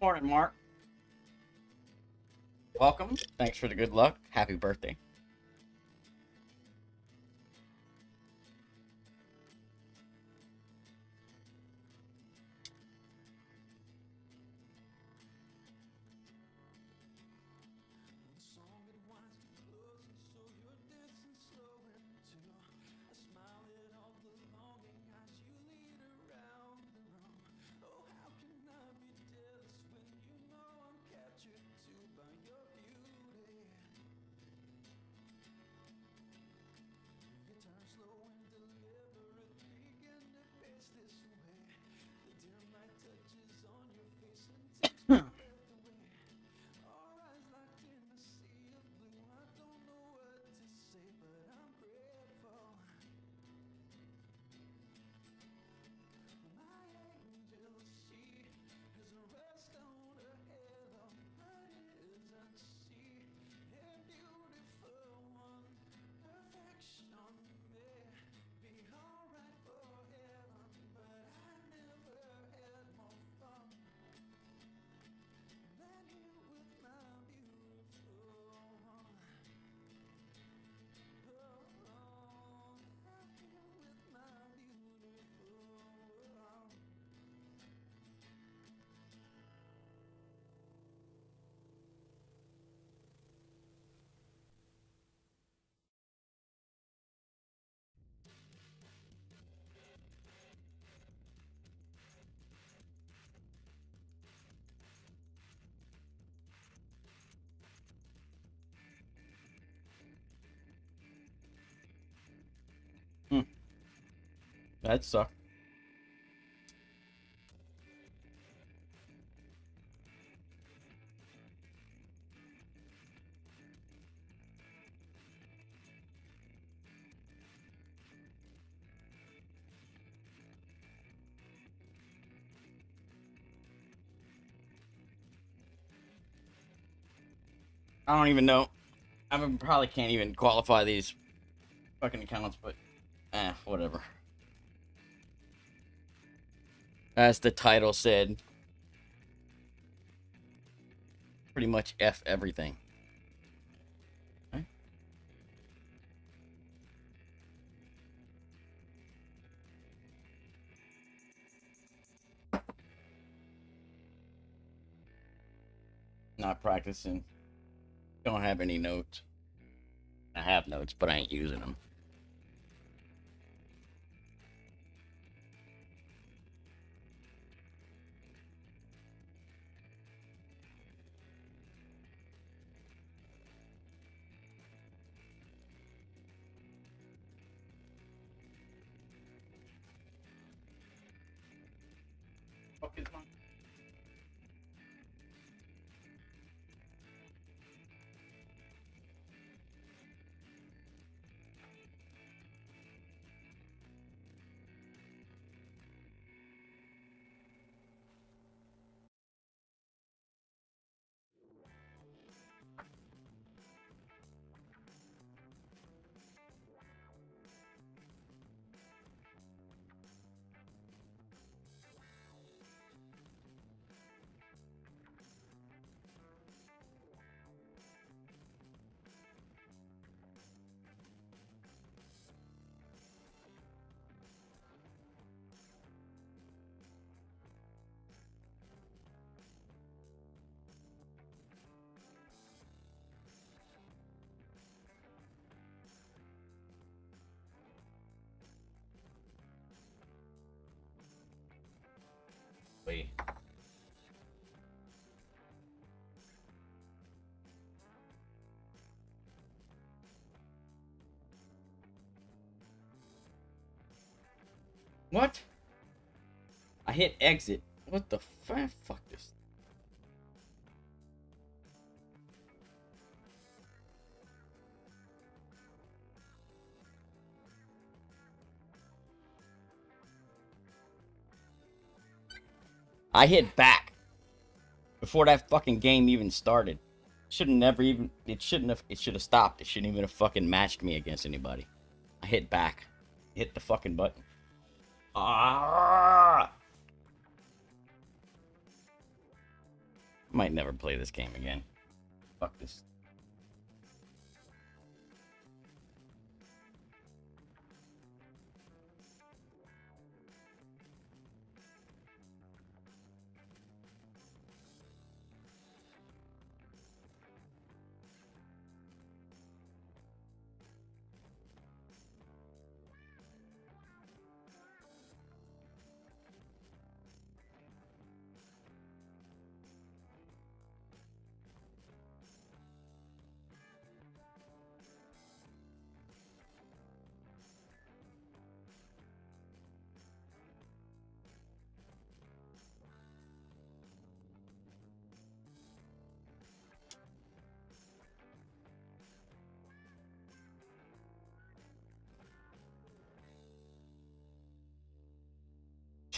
Morning, Mark. Welcome. Thanks for the good luck. Happy birthday. That sucked. I don't even know. I probably can't even qualify these fucking accounts, but whatever. As the title said, pretty much F everything. Okay. Not practicing. Don't have any notes. I have notes, but I ain't using them. Fuck is mine? What? I hit exit. What the fuck? Fuck this. I hit back before that fucking game even started. Should have never even. It shouldn't have. It should have stopped. It shouldn't even have fucking matched me against anybody. I hit back. Hit the fucking button. Ah! Might never play this game again. Fuck this.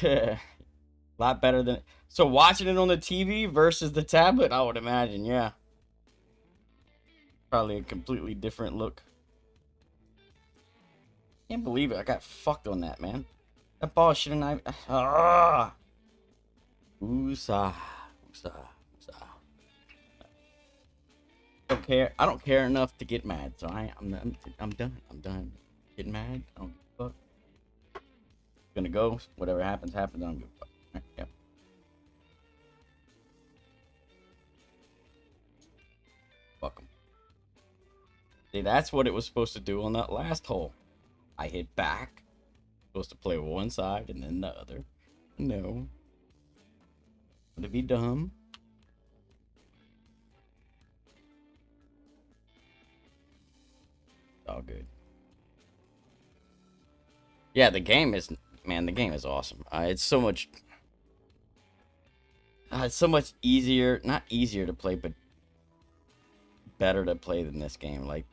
A lot better than. So watching it on the TV versus the tablet, I would imagine, yeah. Probably a completely different look. Can't believe it. I got fucked on that, man. That ball shouldn't I. Ah! Oosa. Oosa. Oosa. I don't care enough to get mad, so I'm done. I'm done. Getting mad. I don't give a fuck. Gonna go. Whatever happens, happens. I don't give a fuck. Right, yep. Fuck 'em. See, that's what it was supposed to do on that last hole. I hit back. Supposed to play one side and then the other. No. Would it be dumb? All good. Yeah, the game is, man, the game is awesome. It's so much easier, not easier to play, but better to play than this game. Like,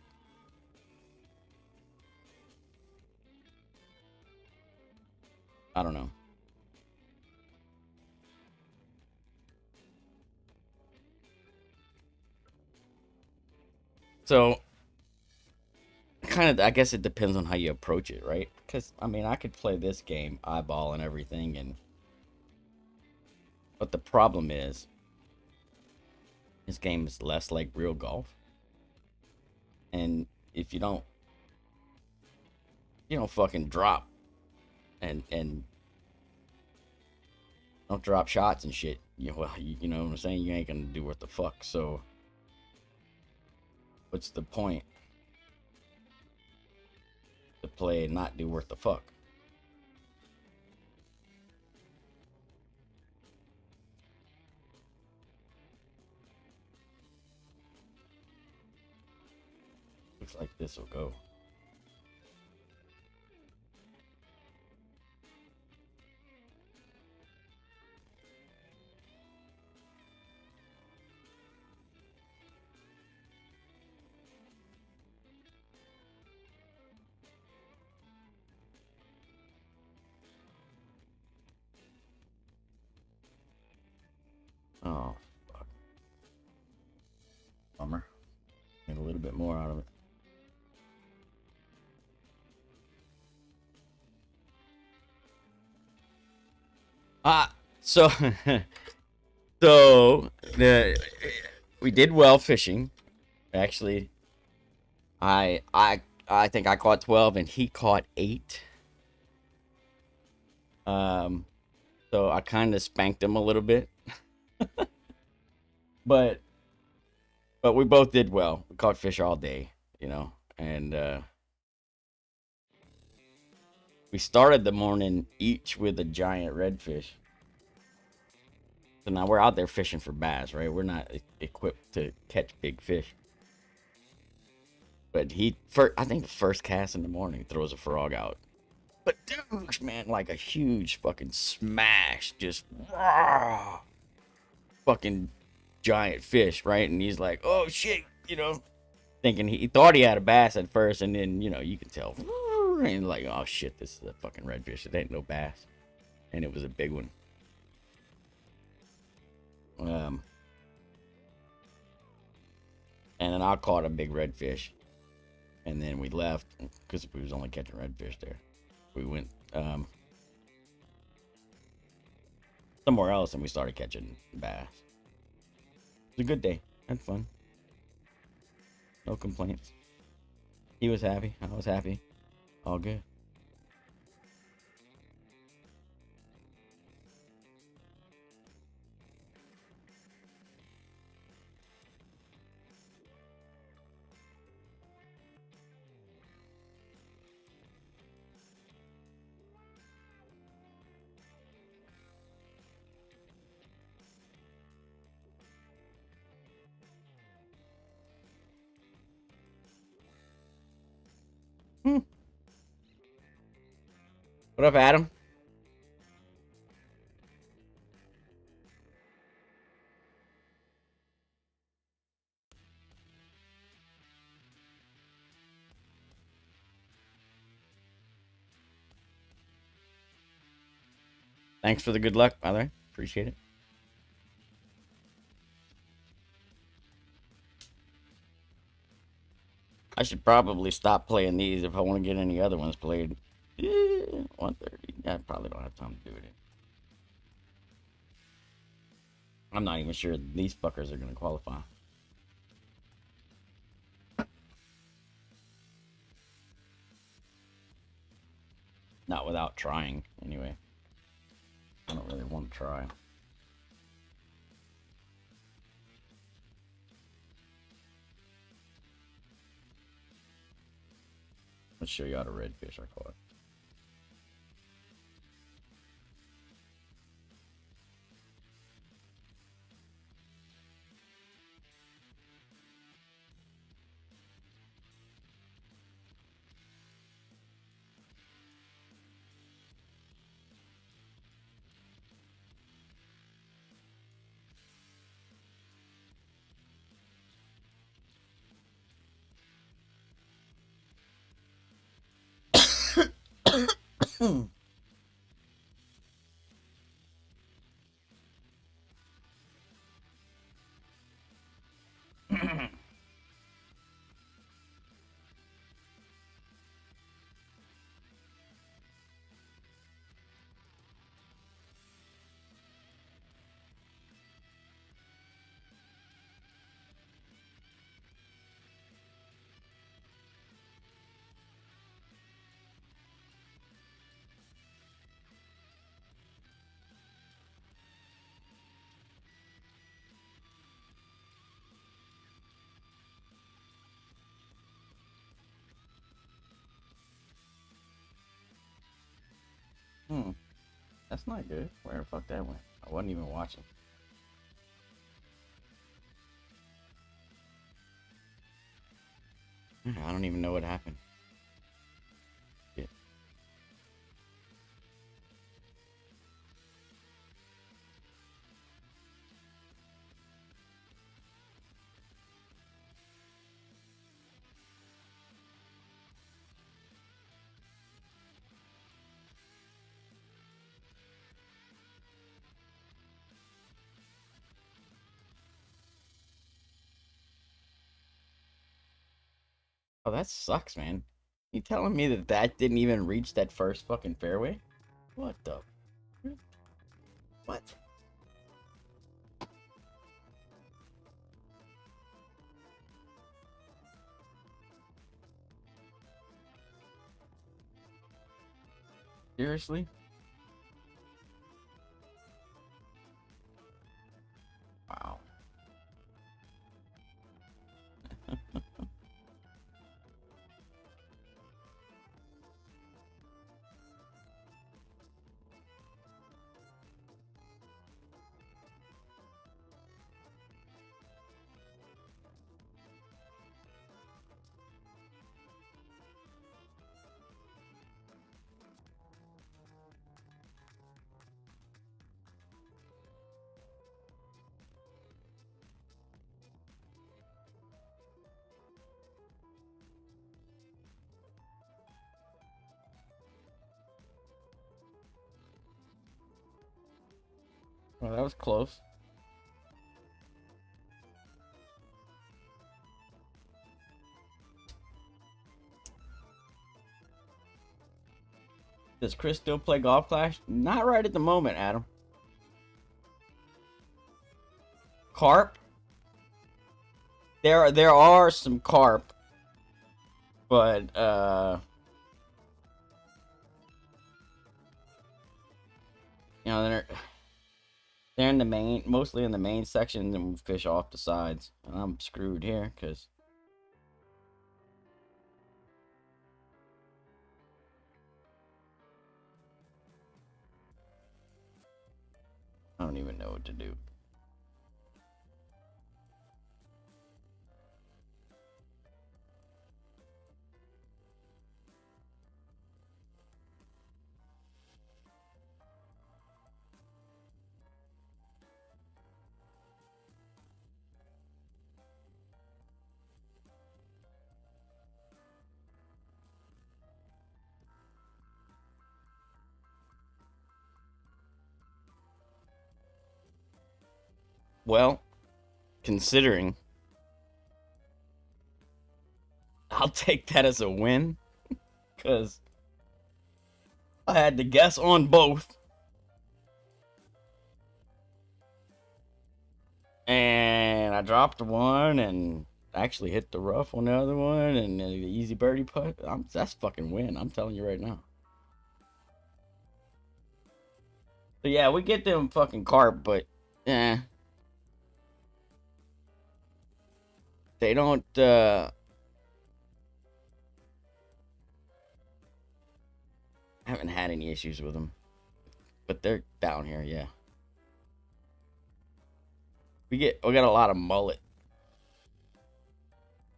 I don't know. So, kind of, I guess it depends on how you approach it, right? Because, I mean, I could play this game eyeball and everything, but the problem is, this game is less like real golf. And if you don't fucking drop and don't drop shots and shit, you know what I'm saying? You ain't gonna do what the fuck. So what's the point to play and not do worth the fuck? Looks like this will go. Oh, fuck. Bummer. Get a little bit more out of it. So we did well fishing. Actually, I think I caught 12 and he caught 8. So I kind of spanked him a little bit. but we both did well. We caught fish all day, and we started the morning each with a giant redfish. So now we're out there fishing for bass, right? We're not equipped to catch big fish. But I think the first cast in the morning throws a frog out. But douche, man, like a huge fucking smash, just raw, fucking giant fish, right? And he's like, oh shit, thinking he thought he had a bass at first, and then you can tell, and like, oh shit, this is a fucking redfish. It ain't no bass, and it was a big one. And then I caught a big redfish, and then we left because we was only catching redfish there. We went somewhere else, and we started catching bass. It was a good day. Had fun. No complaints. He was happy. I was happy. All good. What up, Adam? Thanks for the good luck, by the way. Appreciate it. I should probably stop playing these if I want to get any other ones played. 1:30. I probably don't have time to do it. I'm not even sure these fuckers are going to qualify. Not without trying, anyway. I don't really want to try. Let's show you how to redfish I caught. That's not good. Where the fuck that went? I wasn't even watching. I don't even know what happened. Shit. Oh, that sucks, man. You telling me that didn't even reach that first fucking fairway? What the? What? Seriously? Wow. Well, that was close. Does Chris still play Golf Clash? Not right at the moment, Adam. Carp? There are some carp, but you know they're in the main, mostly in the main section, and we fish off the sides. And I'm screwed here because I don't even know what to do. Well, considering, I'll take that as a win because I had to guess on both. And I dropped one and actually hit the rough on the other one and the easy birdie putt. That's fucking win. I'm telling you right now. So yeah, we get them fucking carp, but they don't haven't had any issues with them. But they're down here, yeah. We got a lot of mullet.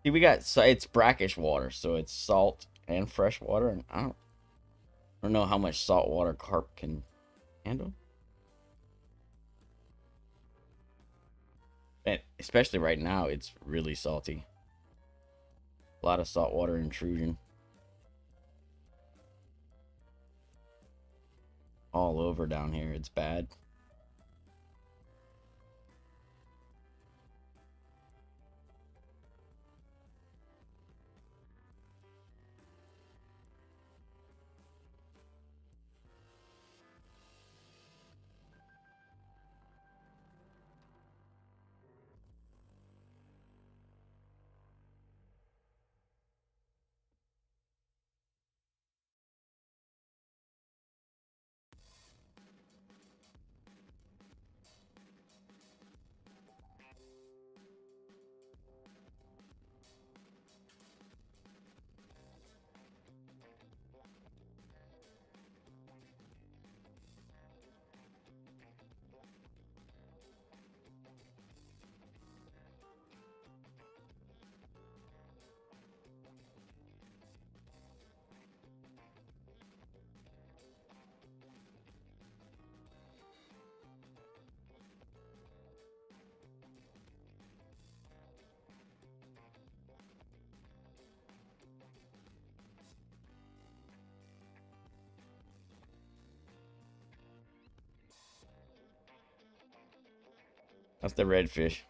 See, it's brackish water, so it's salt and fresh water, and I don't know how much salt water carp can handle. And especially right now, it's really salty. A lot of saltwater intrusion. All over down here, it's bad. That's the redfish.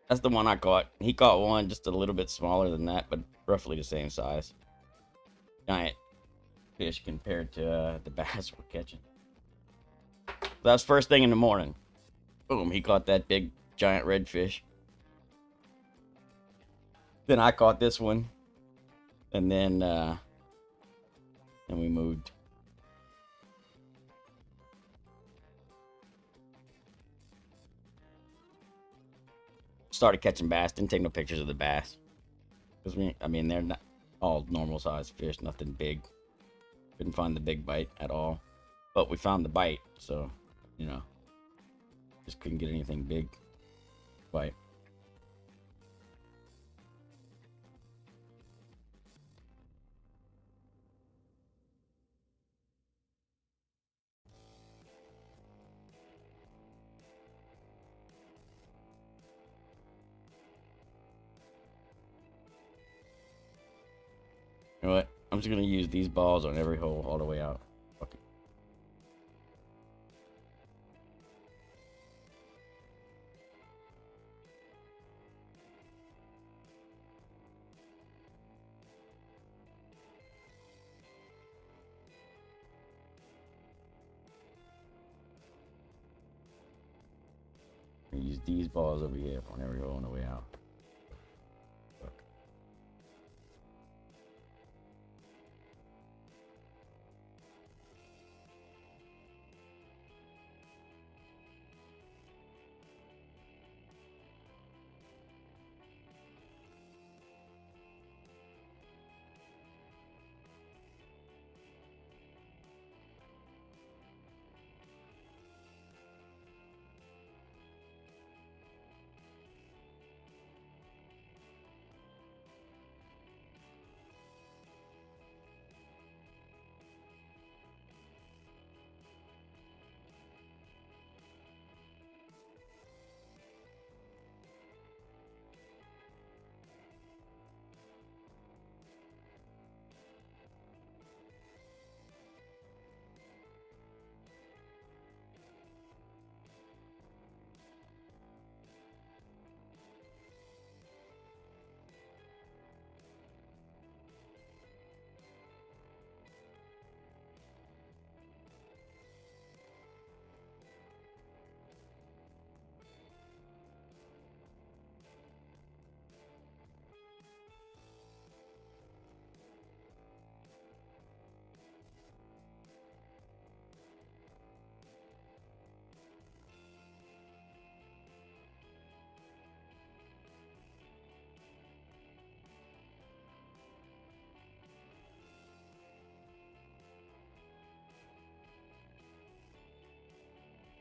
That's the one I caught. He caught one just a little bit smaller than that, but roughly the same size. Giant fish compared to the bass we're catching. That's first thing in the morning. Boom, he caught that big giant redfish. Then I caught this one. And then we moved. Started catching bass. Didn't take no pictures of the bass. Because I mean, they're not all normal sized fish. Nothing big. Couldn't find the big bite at all. But we found the bite. So, you know. Just couldn't get anything big. Bite. You know what? I'm just going to use these balls on every hole all the way out. Use these balls over here whenever we go on the way out.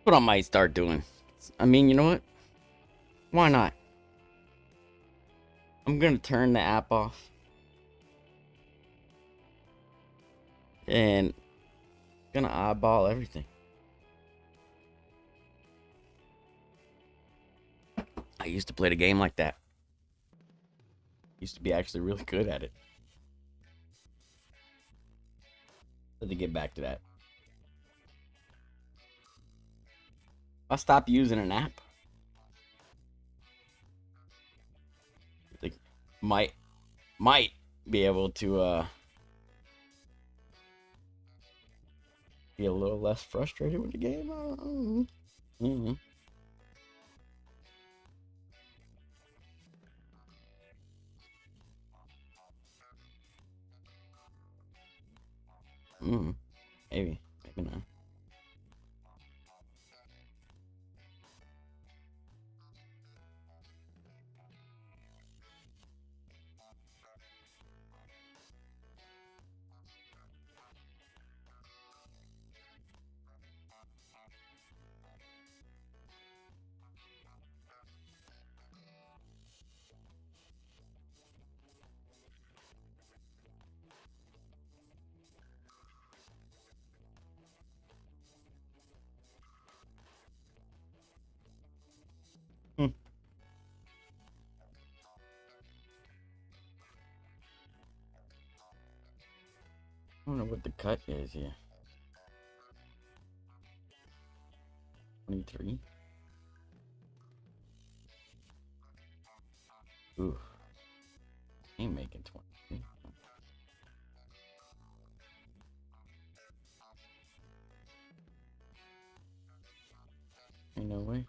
What I might start doing. I mean, you know what? Why not? I'm gonna turn the app off. And gonna eyeball everything. I used to play the game like that. Used to be actually really good at it. Let me get back to that. I stopped using an app. Like, might be able to be a little less frustrated with the game. I don't know. Mm-hmm. Maybe not. I don't know what the cut is here. 23. Ooh. Ain't making 23. Ain't no way.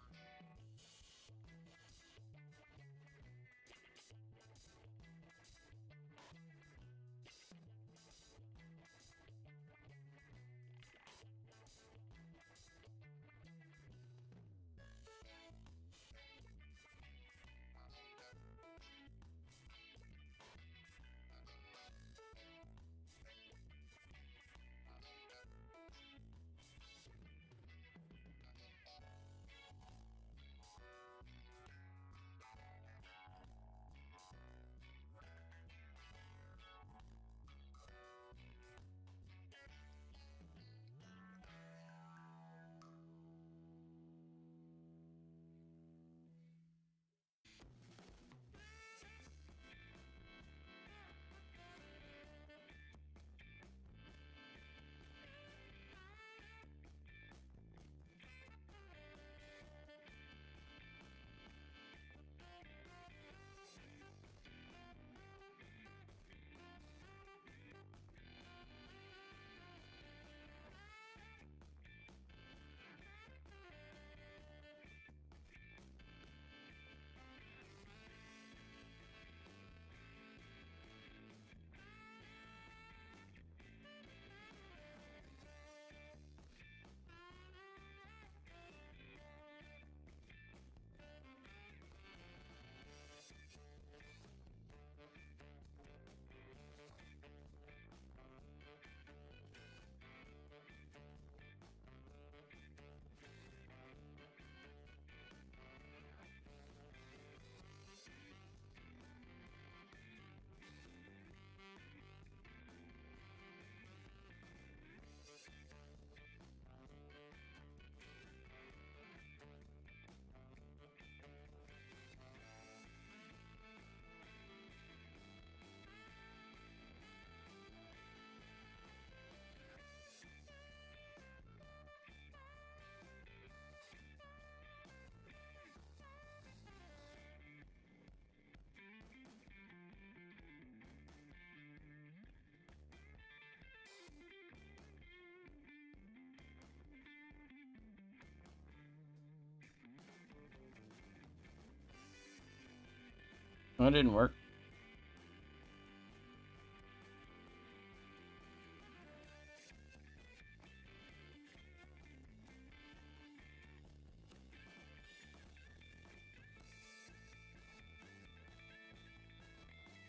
That didn't work.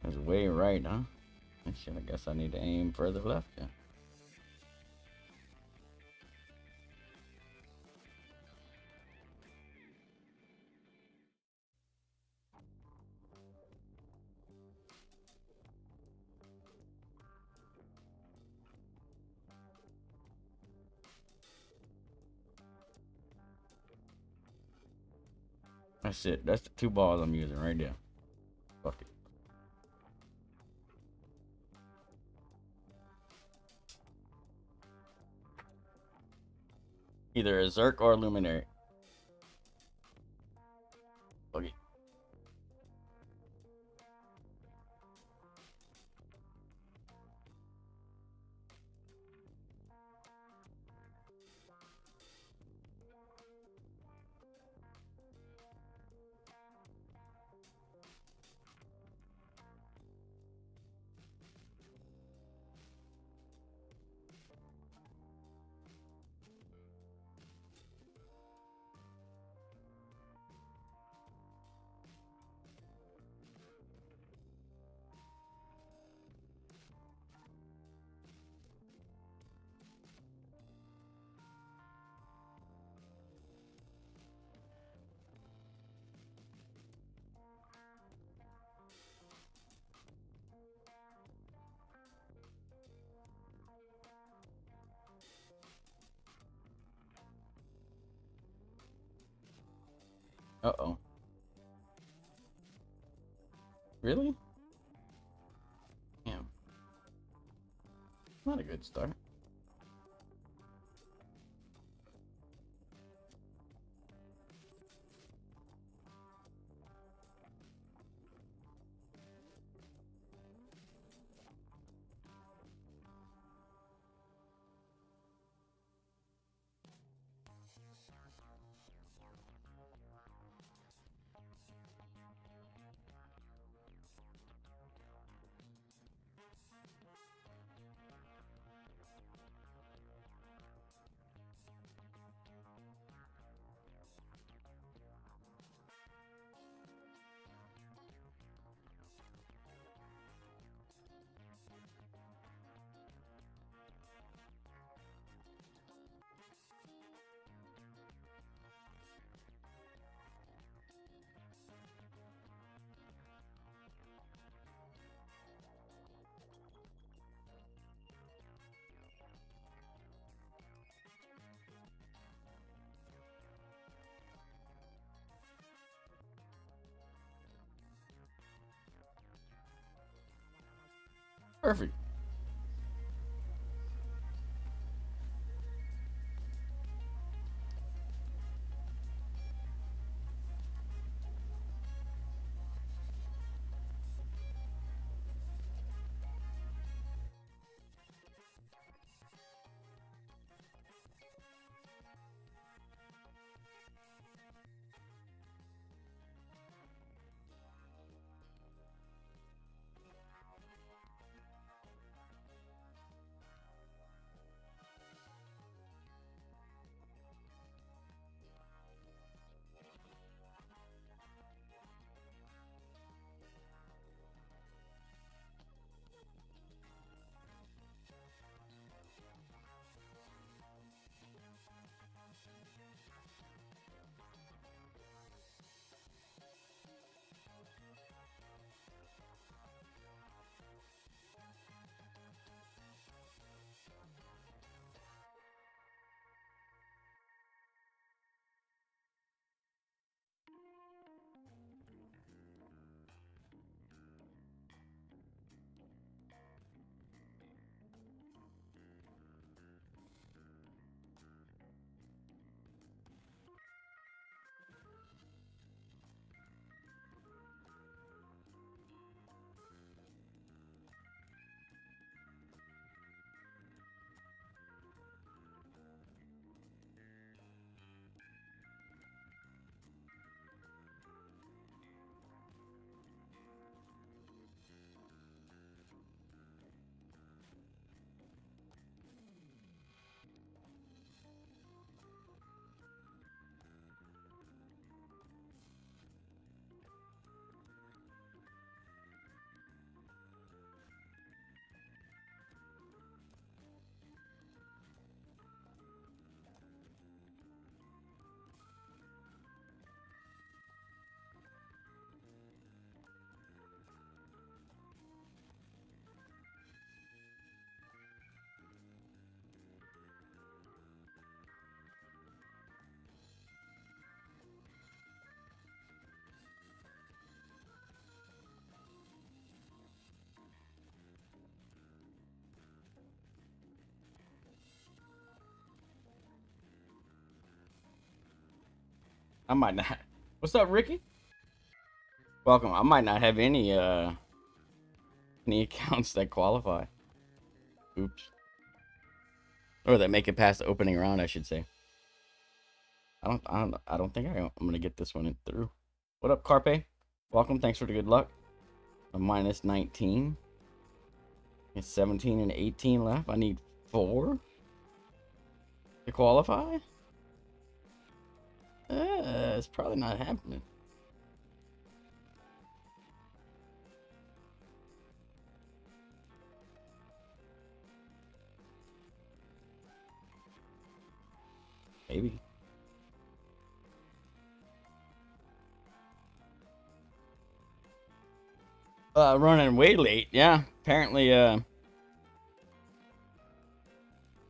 That's way right, huh? Shit, I guess I need to aim further left, yeah. That's it. That's the 2 balls I'm using right there. Fuck it. Either a Zerk or a Luminary. Fuck it. Uh-oh. Really? Damn. Not a good start. Perfect. I might not. What's up, Ricky? Welcome. I might not have any accounts that qualify. Oops. Or that make it past the opening round, I should say. I don't think I'm gonna get this one through. What up, Carpe? Welcome. Thanks for the good luck. A minus 19. It's 17 and 18 left. I need 4 to qualify. It's probably not happening. Maybe. Running way late. Yeah, apparently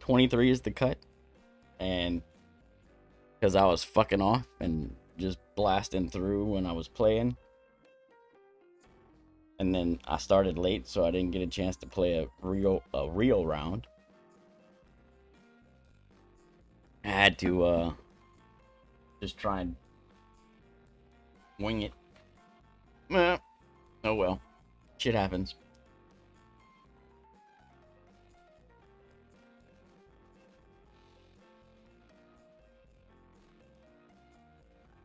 23 is the cut. And because I was fucking off and just blasting through when I was playing. And then I started late, so I didn't get a chance to play a real round. I had to just try and wing it. Oh well. Shit happens.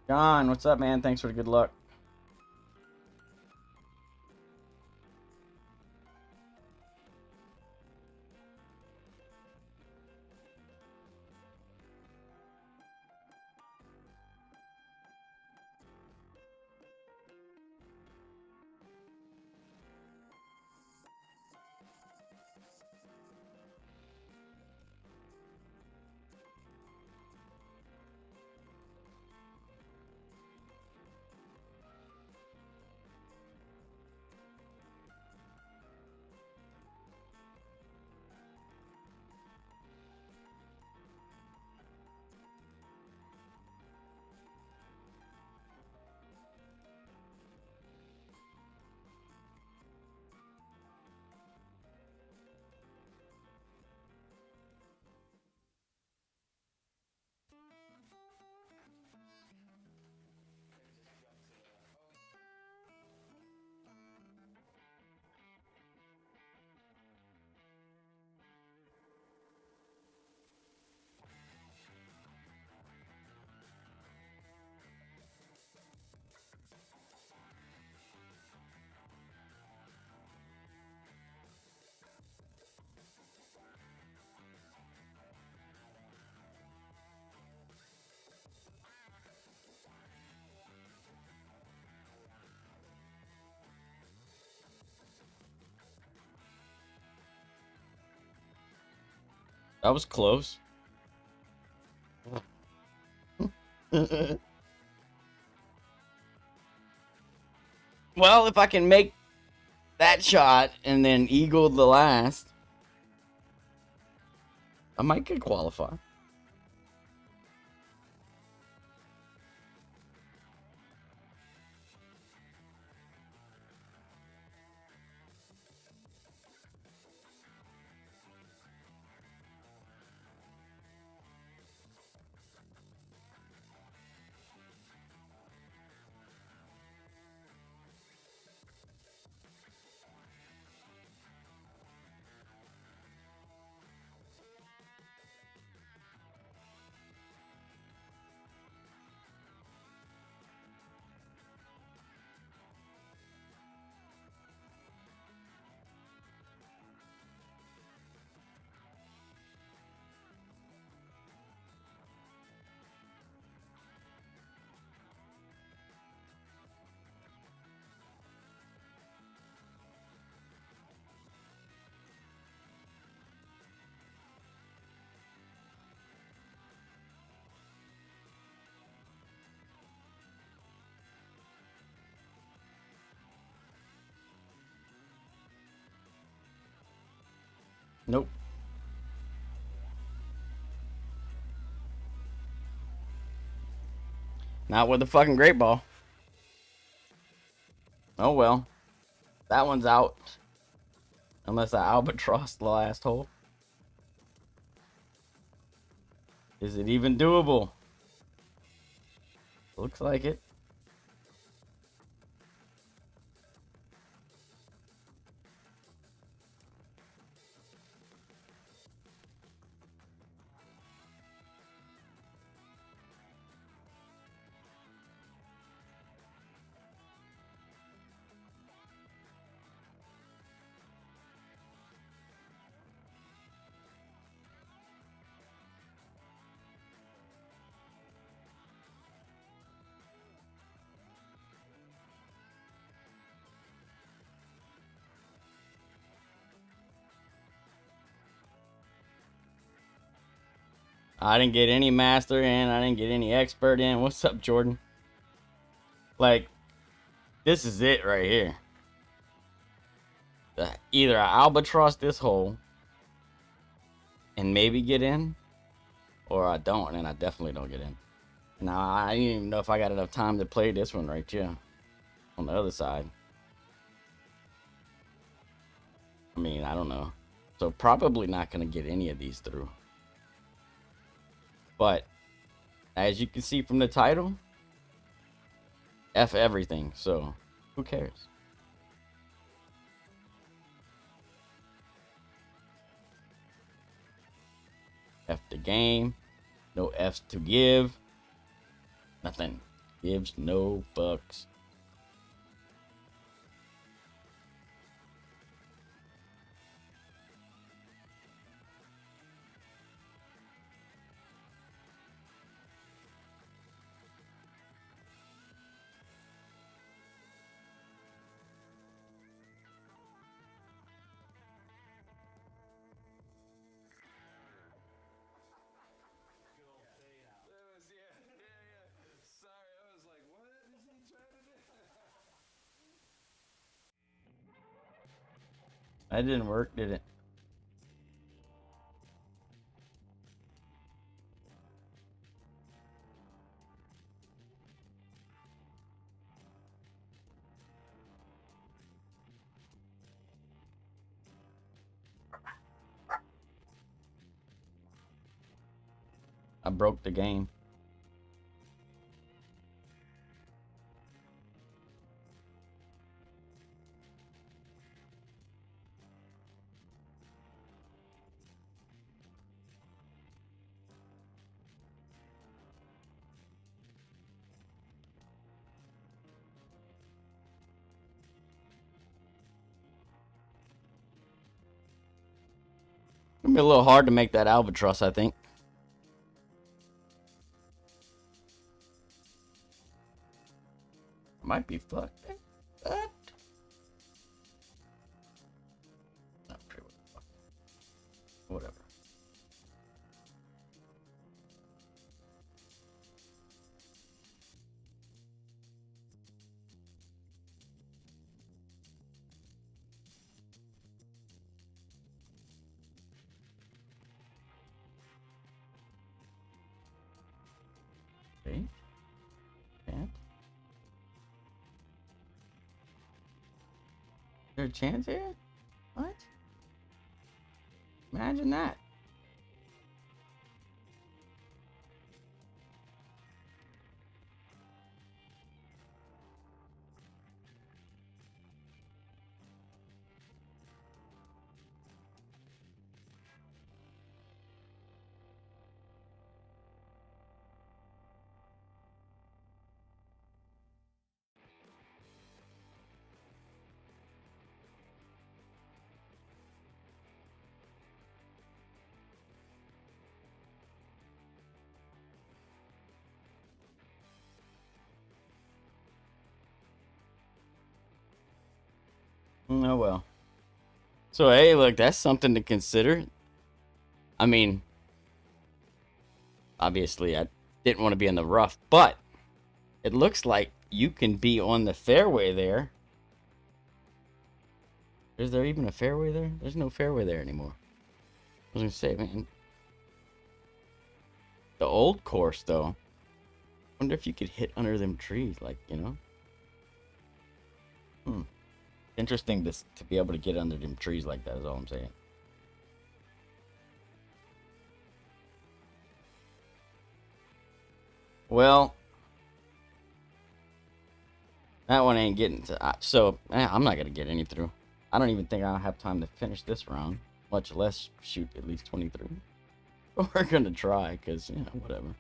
John, what's up, man? Thanks for the good luck. That was close. Well, if I can make that shot and then eagle the last, I might get qualified. Nope. Not with the fucking great ball. Oh well. That one's out. Unless I albatross the last hole. Is it even doable? Looks like it. I didn't get any master in. I didn't get any expert in. What's up, Jordan? Like, this is it right here. Either I albatross this hole and maybe get in, or I don't, and I definitely don't get in. Now, I didn't even know if I got enough time to play this one right here on the other side. I mean, I don't know. So probably not going to get any of these through. But as you can see from the title, F everything. So who cares? F the game. No F's to give. Nothing. Gives no fucks. That didn't work, did it? I broke the game. It's gonna be a little hard to make that albatross, I think. Might be fucked. Not sure what the fuck. Whatever. See? Can't. Is there a chance here? What? Imagine that. Oh well. So hey, look, that's something to consider. I mean, obviously I didn't want to be in the rough, but it looks like you can be on the fairway there. Is there even a fairway there? There's no fairway there anymore. I was gonna say, man. The old course though. Wonder if you could hit under them trees, like, you know? Interesting to be able to get under them trees like that is all I'm saying. Well, That one ain't getting to. So I'm not gonna get any through. I don't even think I'll have time to finish this round, much less shoot at least 23. But we're gonna try, cause whatever.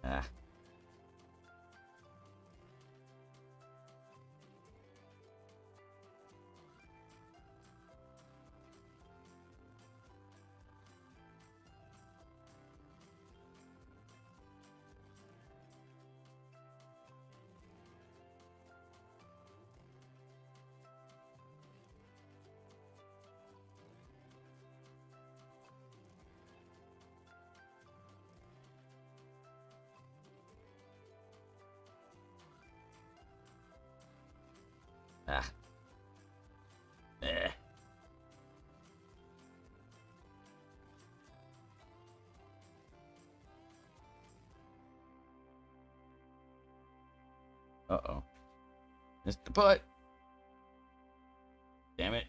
Ah. Ah. Eh. Uh-oh. Missed the putt. Damn it.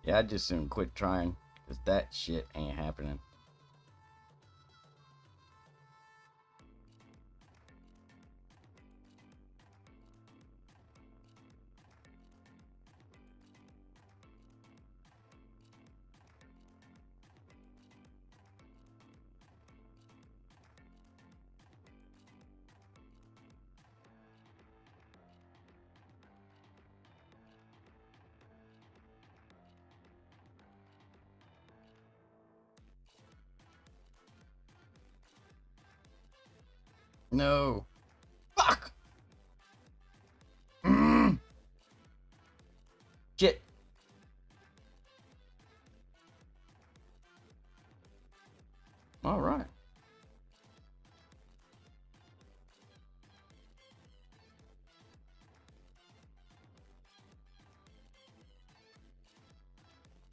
Yeah, I just soon quit trying, because that shit ain't happening. No. Fuck! Shit. All right.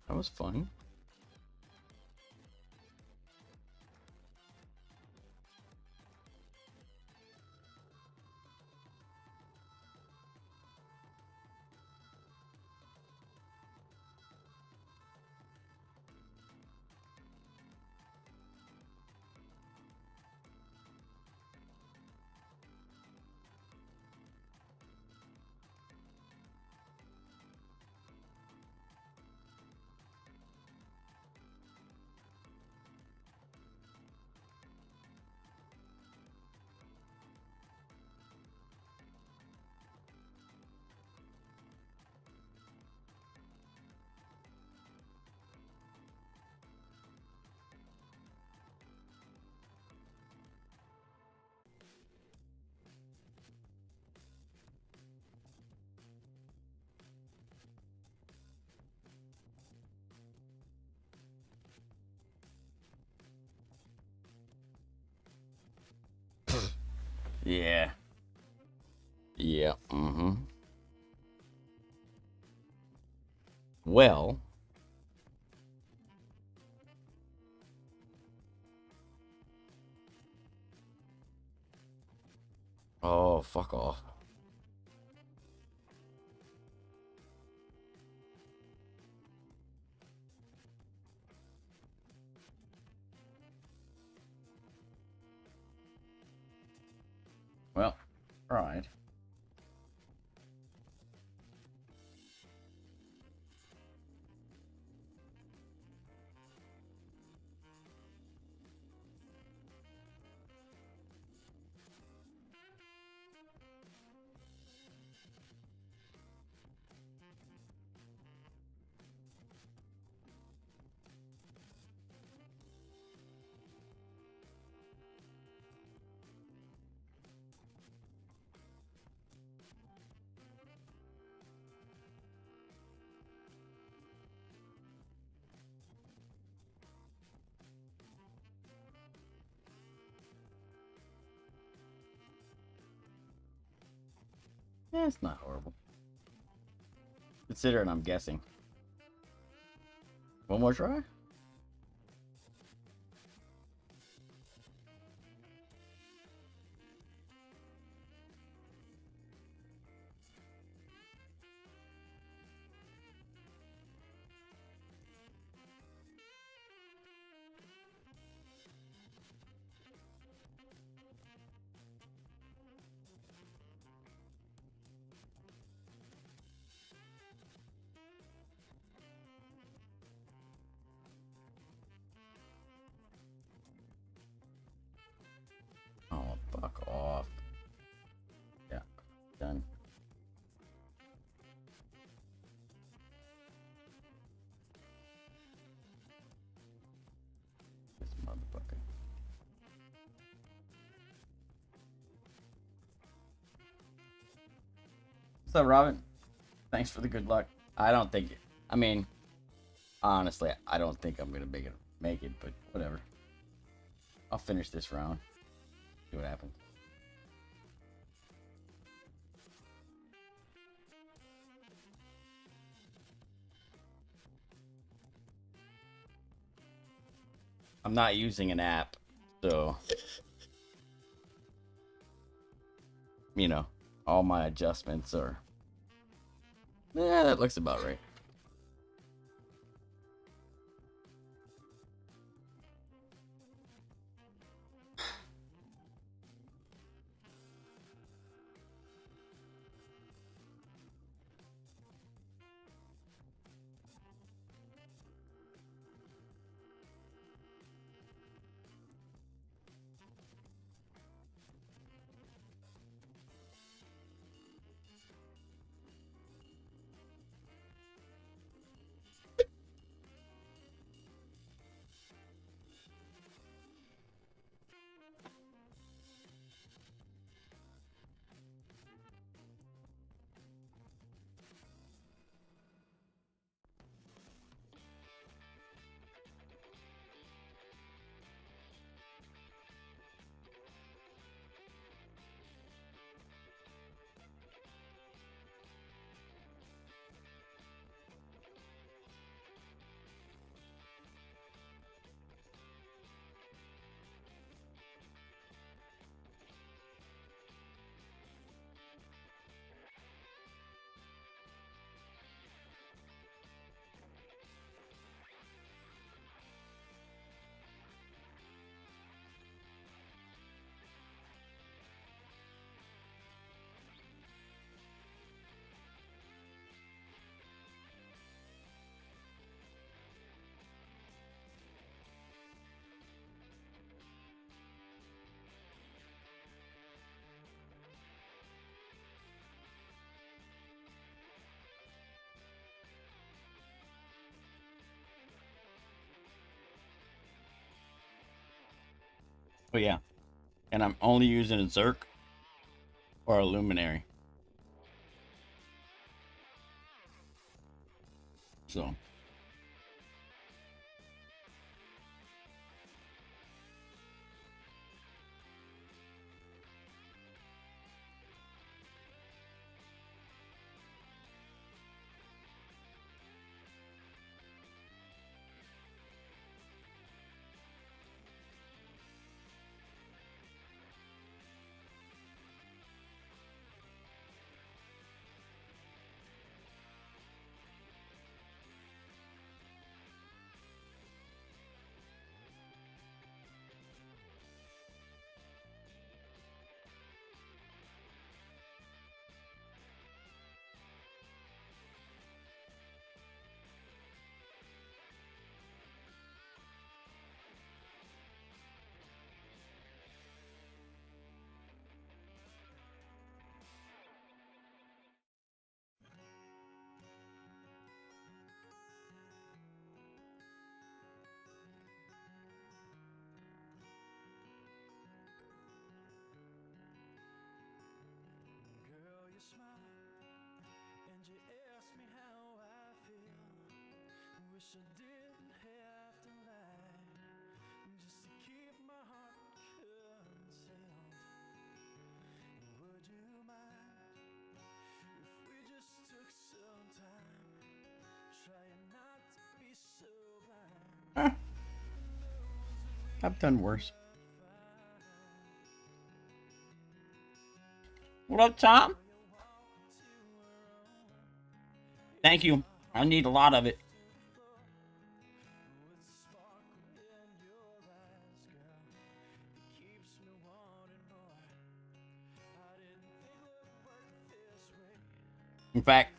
That was funny. Yeah. Yeah. Mm-hmm. Well. Oh, fuck off. Well, right. Yeah, it's not horrible. Considering I'm guessing. One more try? Oh, fuck off. Yeah, done. This motherfucker. What's up, Robin? Thanks for the good luck. I don't think it. I mean, honestly, I don't think I'm gonna make it, but whatever. I'll finish this round. See what happens. I'm not using an app, so you know, all my adjustments are. Yeah, that looks about right. Oh yeah, and I'm only using a Zerk or a Luminary. So I've done worse. What up, Tom? Thank you. I need a lot of it. In fact,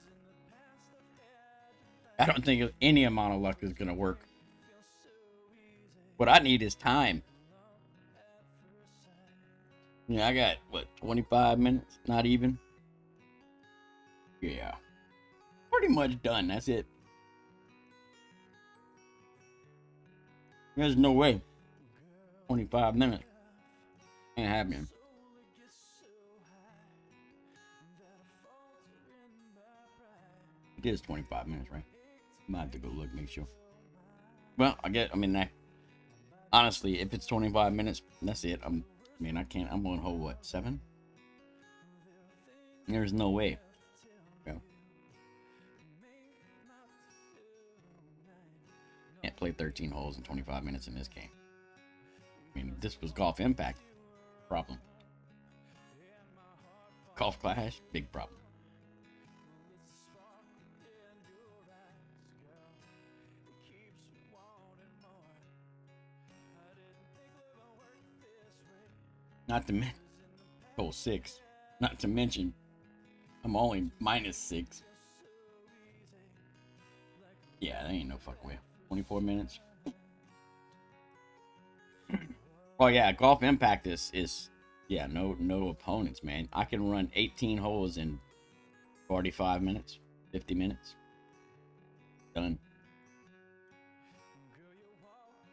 I don't think any amount of luck is going to work. What I need is time. Yeah, I got, what, 25 minutes? Not even? Yeah. Pretty much done. That's it. There's no way. 25 minutes. Ain't happening. It is 25 minutes, right? Might have to go look, make sure. Well, honestly, if it's 25 minutes, that's it. I'm on hold, what, 7? There's no way. Yeah. Can't play 13 holes in 25 minutes in this game. I mean, this was Golf Impact. Problem. Golf Clash, big problem. Not to mention, hole 6. Not to mention, I'm only -6. Yeah, that ain't no fucking way. 24 minutes. Oh yeah, Golf Impact is yeah, no opponents, man. I can run 18 holes in 45 minutes, 50 minutes. Done.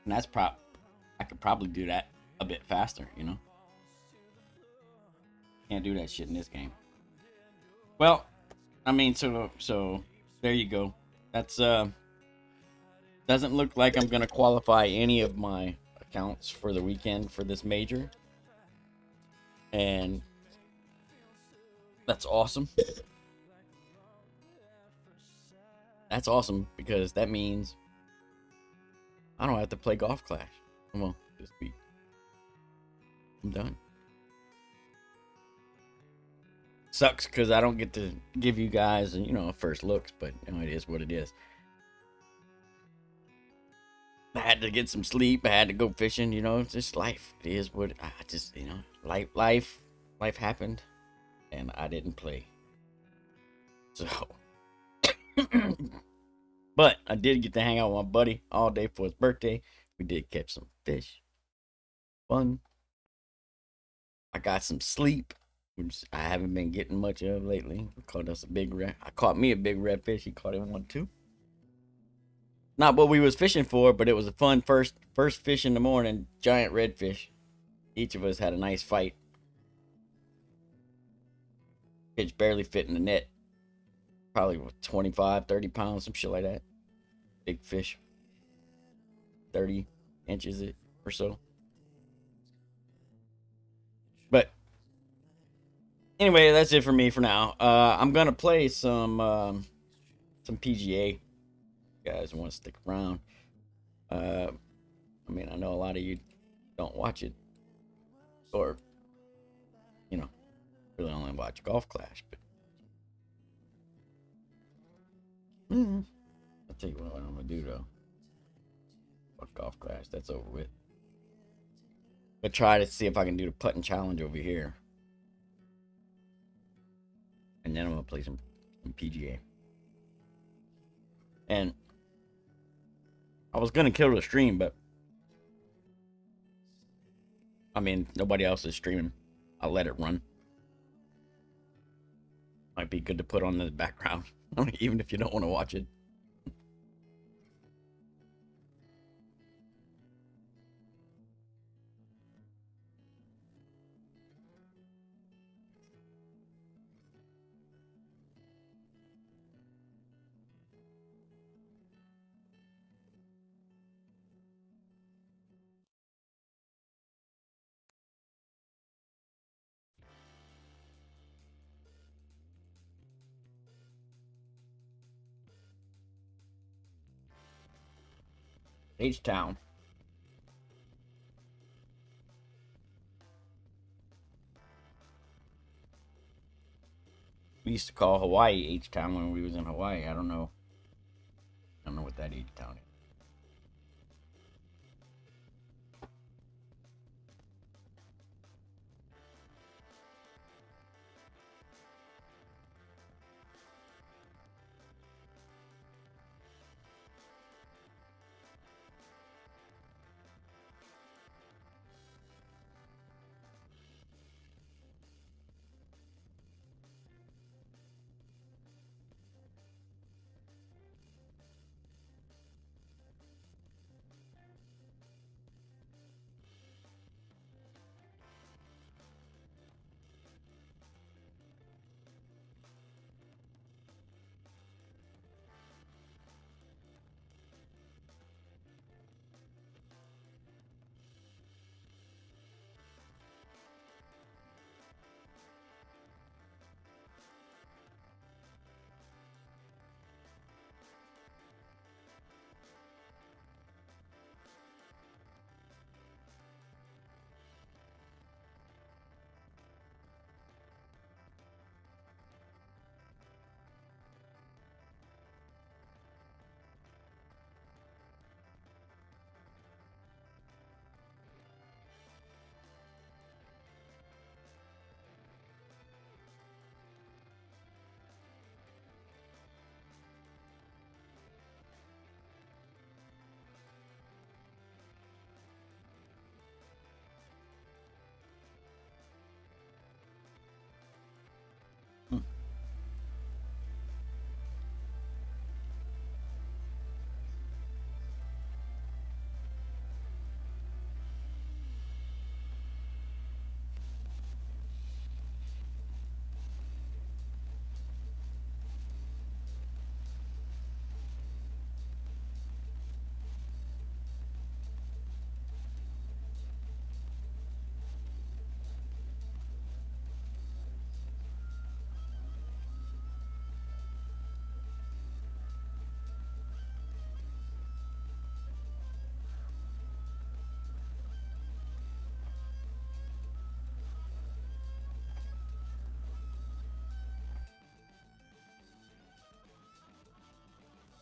And that's I could probably do that a bit faster, you know. Can't do that shit in this game. Well, I mean, so there you go. That's doesn't look like I'm gonna qualify any of my accounts for the weekend for this major, and that's awesome. That's awesome because that means I don't have to play Golf Clash. Well, this week I'm done. Sucks because I don't get to give you guys, first looks, but it is what it is. I had to get some sleep. I had to go fishing. It's just life. It is what I just, life happened, and I didn't play. So, but I did get to hang out with my buddy all day for his birthday. We did catch some fish. Fun. I got some sleep, which I haven't been getting much of lately. We caught us a big red. I caught me a big redfish. He caught him one too. Not what we was fishing for, but it was a fun first fish in the morning. Giant redfish. Each of us had a nice fight. Fish barely fit in the net. Probably 25, 30 pounds, some shit like that. Big fish. 30 inches or so. But anyway, that's it for me for now. I'm gonna play some PGA. You guys want to stick around? I know a lot of you don't watch it, or really only watch Golf Clash. But I'll tell you what I'm gonna do though. Fuck Golf Clash, that's over with. But try to see if I can do the putting challenge over here, and then I'm gonna play some PGA. And I was gonna kill the stream, but nobody else is streaming. I'll let it run. Might be good to put on the background, even if you don't want to watch it. H-Town. We used to call Hawaii H-Town when we was in Hawaii. I don't know. I don't know what that H-Town is.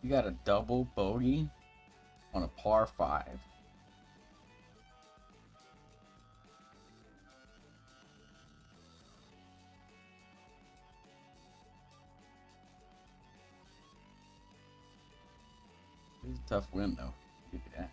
You got a double bogey on a par 5. It's a tough win, though. Give you that.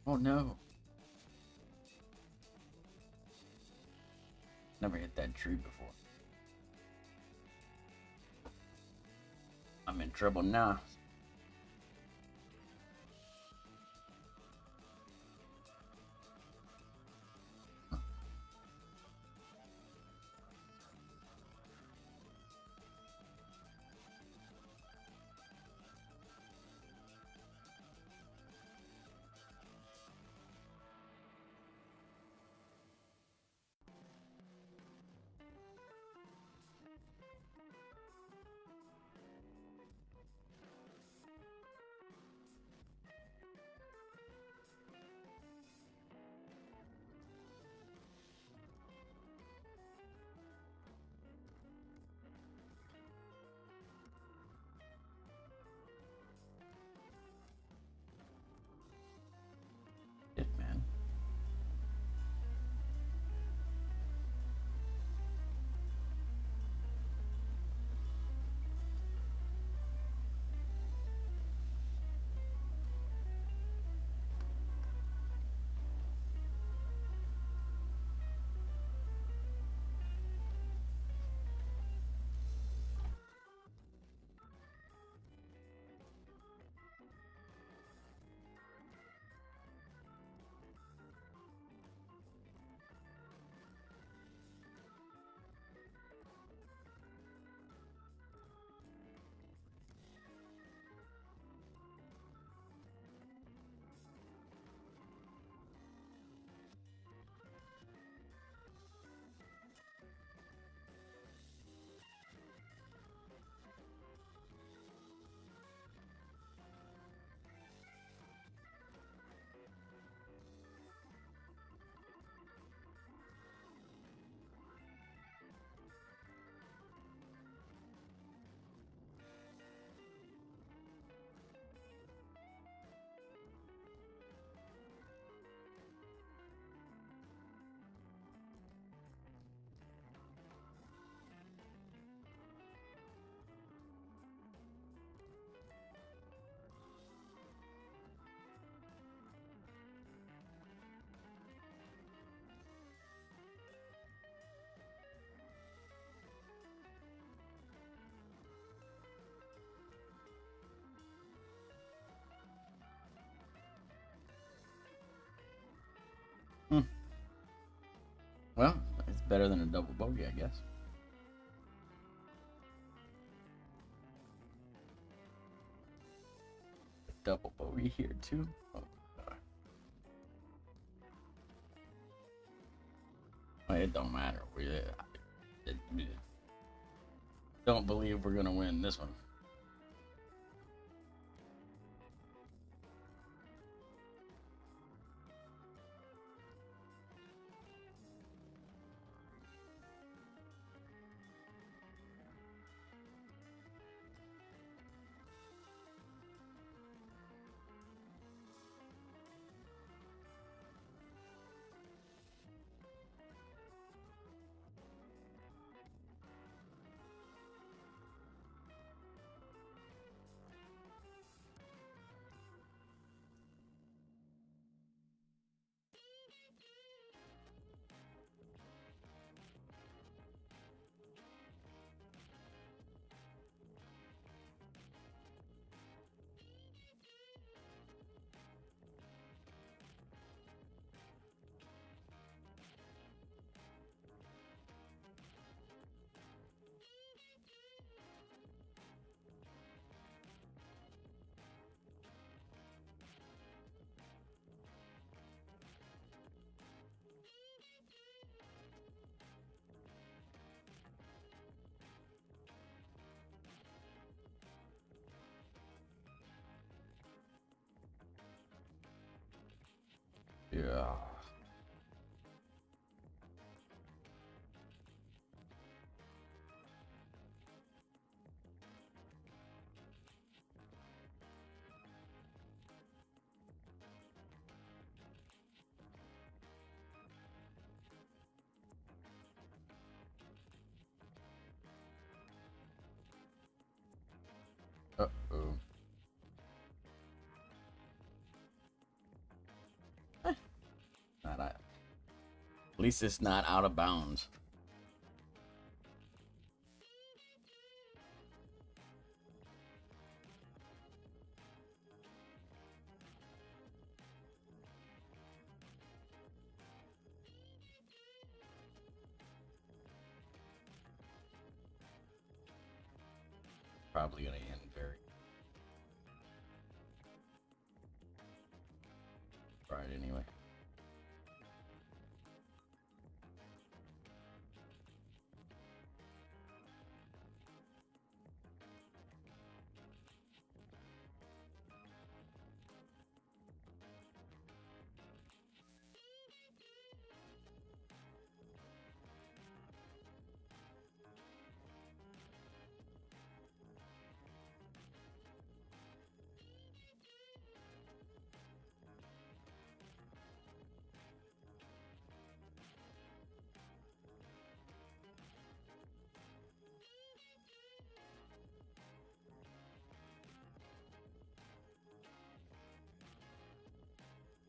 Oh no. Never hit that tree before. I'm in trouble now. Well, it's better than a double bogey, I guess. Double bogey here too. Oh, God. Well, it don't matter. Don't believe we're gonna win this one. Yeah. Uh-oh. Not out. At least it's not out of bounds. Probably gonna end very right anyway.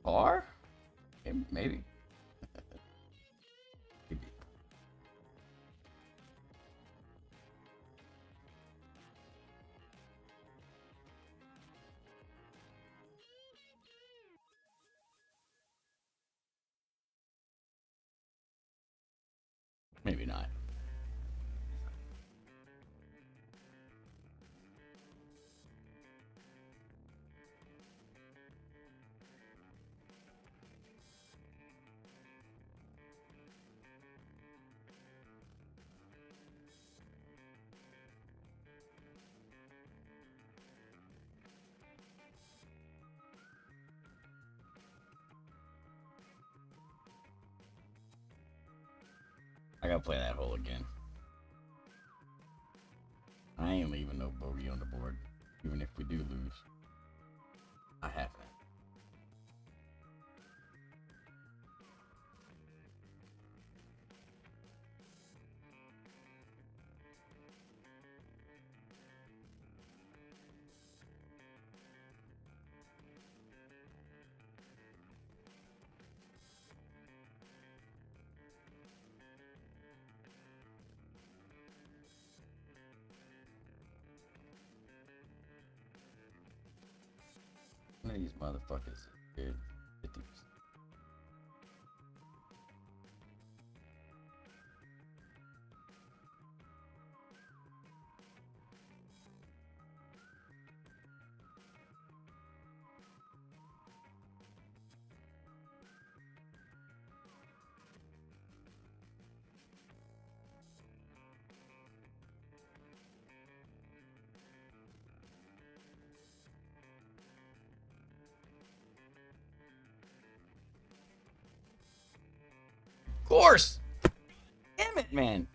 Or maybe. Maybe. Maybe not. I gotta play that hole again. I ain't leaving no bogey on the board, even if we do lose. I haven't. One of these motherfuckers is good. 50%. course. Damn it, man.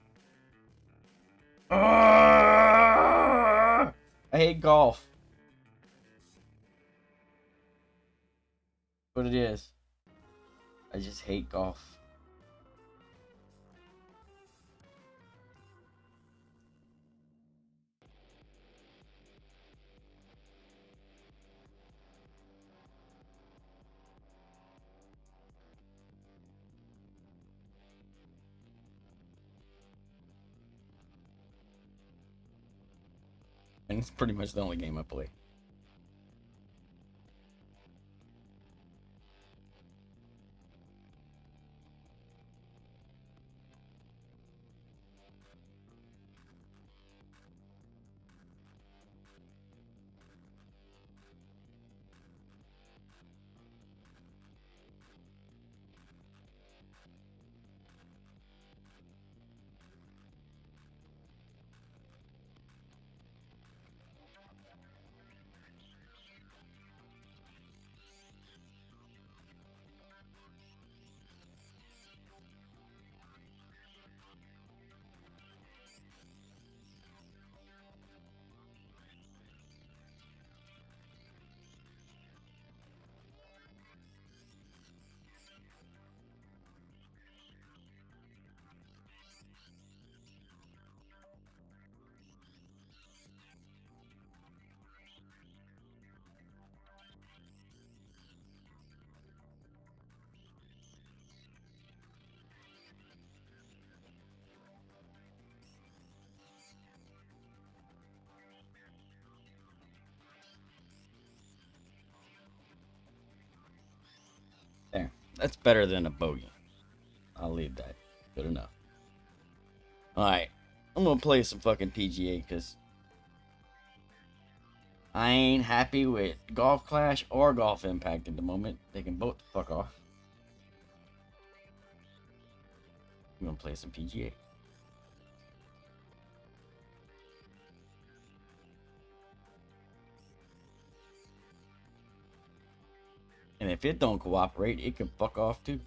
I hate golf. What it is. I just hate golf. And it's pretty much the only game I play. There. That's better than a bogey. I'll leave that. Good enough. Alright. I'm gonna play some fucking PGA because I ain't happy with Golf Clash or Golf Impact at the moment. They can both fuck off. I'm gonna play some PGA. And if it don't cooperate, it can fuck off too.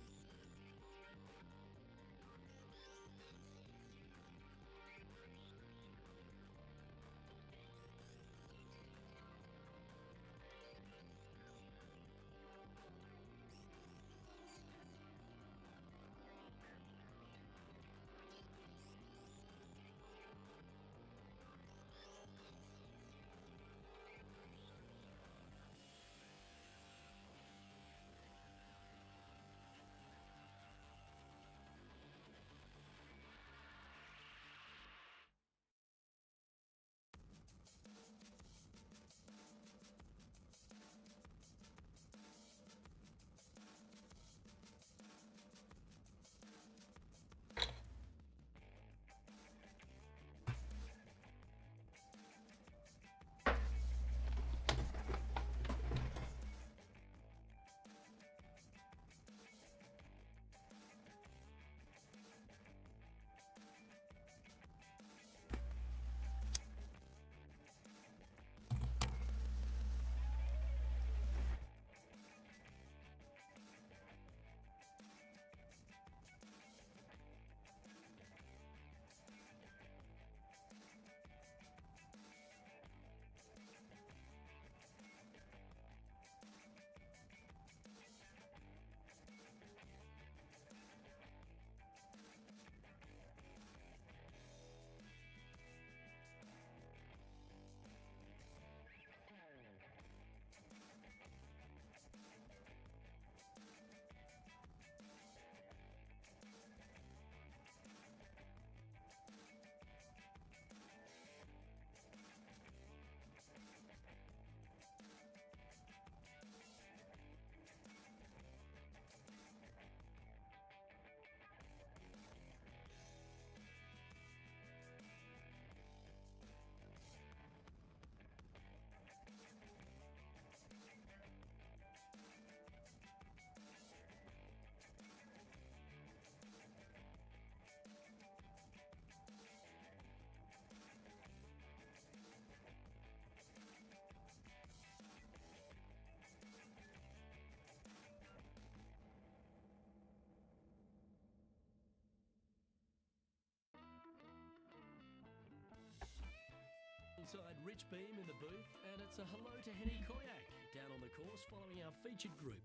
alongside Rich Beam in the booth, and it's a hello to Henny Koyak down on the course following our featured group.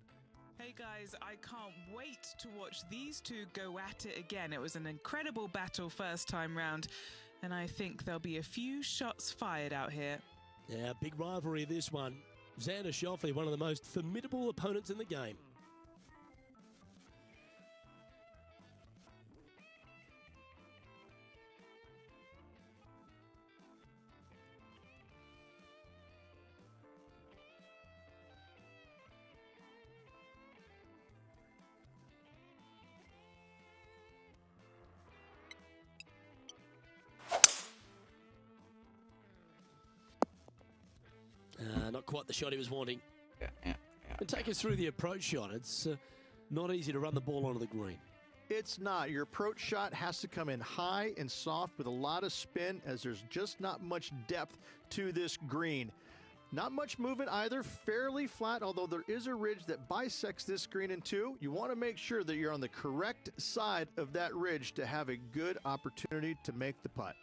Hey guys, I can't wait to watch these two go at it again. It was an incredible battle first time round, and I think there'll be a few shots fired out here. Yeah, big rivalry this one. Xander Schauffele, one of the most formidable opponents in the game. Not quite the shot he was wanting. Yeah. And take us through the approach shot. It's not easy to run the ball onto the green. It's not. Your approach shot has to come in high and soft with a lot of spin, as there's just not much depth to this green. Not much movement either, fairly flat, although there is a ridge that bisects this green in two. You want to make sure that you're on the correct side of that ridge to have a good opportunity to make the putt.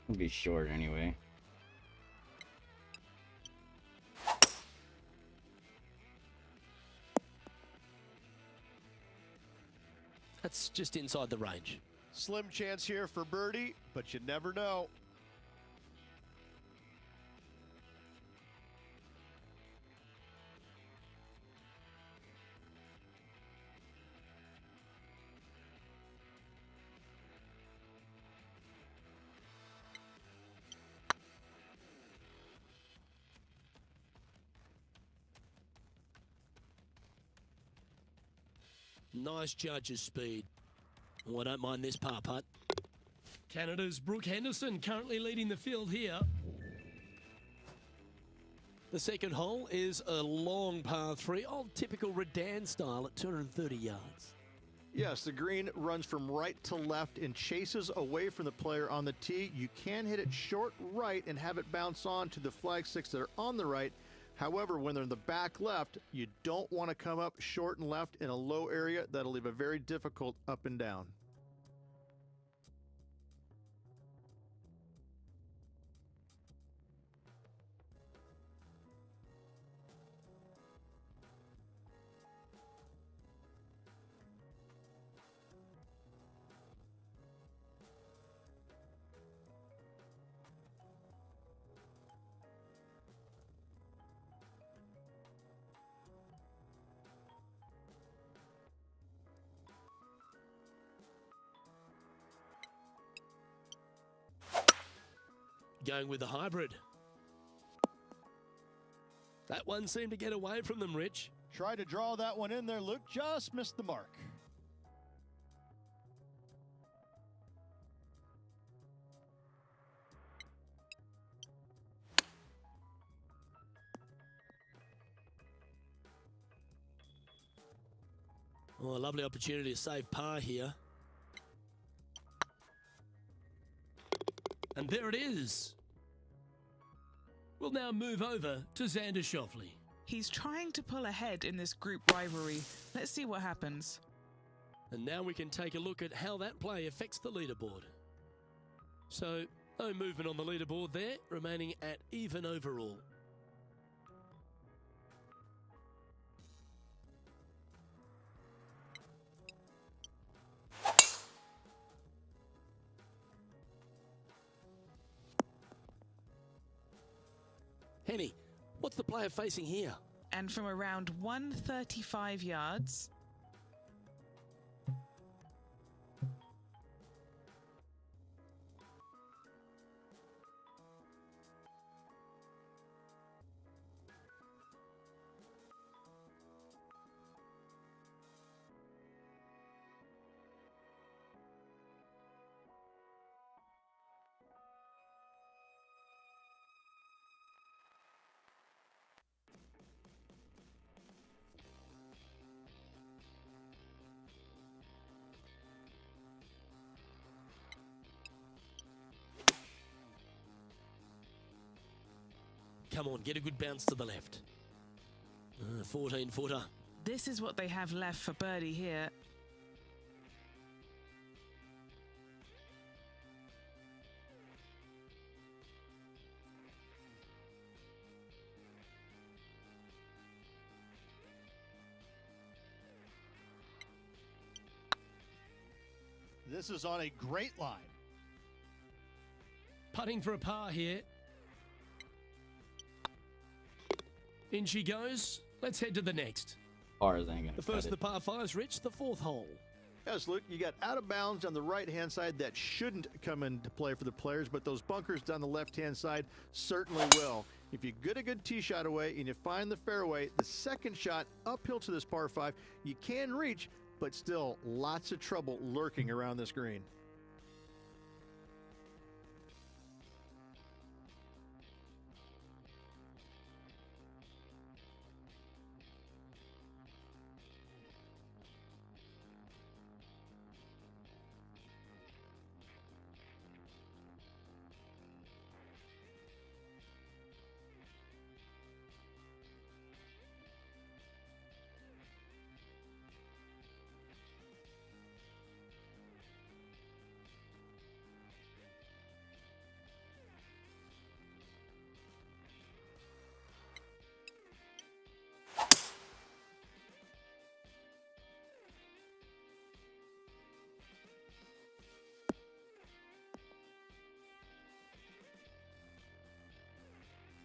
It'll be short anyway. That's just inside the range. Slim chance here for birdie, but you never know. Nice judge's speed. Oh, I don't mind this par putt. Canada's Brooke Henderson currently leading the field here. The second hole is a long par 3, old typical Redan style at 230 yards. Yes, the green runs from right to left and chases away from the player on the tee. You can hit it short right and have it bounce on to the flag sticks that are on the right. However, when they're in the back left, you don't want to come up short and left in a low area. That'll leave a very difficult up and down. Going with the hybrid. That one seemed to get away from them, Rich. Tried to draw that one in there. Luke just missed the mark. Oh, a lovely opportunity to save par here. And there it is. We'll now move over to Xander Schauffele. He's trying to pull ahead in this group rivalry. Let's see what happens. And now we can take a look at how that play affects the leaderboard. So, no movement on the leaderboard there, remaining at even overall. Henny, what's the player facing here? And from around 135 yards, Come on, get a good bounce to the left. 14-footer. this is what they have left for birdie here. This is on a great line. Putting for a par here. In she goes. Let's head to the next. Bars ain't gonna The cut first of it. the par fives, Rich, the fourth hole. Yes, Luke, you got out of bounds on the right-hand side that shouldn't come into play for the players, but those bunkers down the left-hand side certainly will. If you get a good tee shot away and you find the fairway, the second shot uphill to this par 5, you can reach, but still lots of trouble lurking around this green.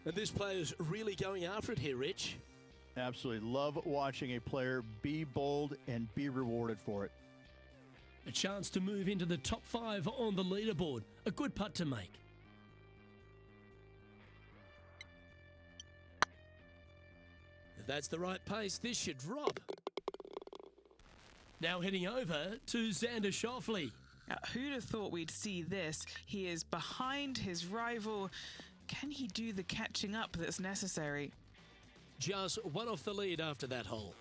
And this player's really going after it here, Rich. Absolutely love watching a player be bold and be rewarded for it. A chance to move into the top 5 on the leaderboard. A good putt to make. If that's the right pace, this should drop. Now heading over to Xander Schauffele. Now, who'd have thought we'd see this? He is behind his rival. Can he do the catching up that's necessary? Just one off the lead after that hole.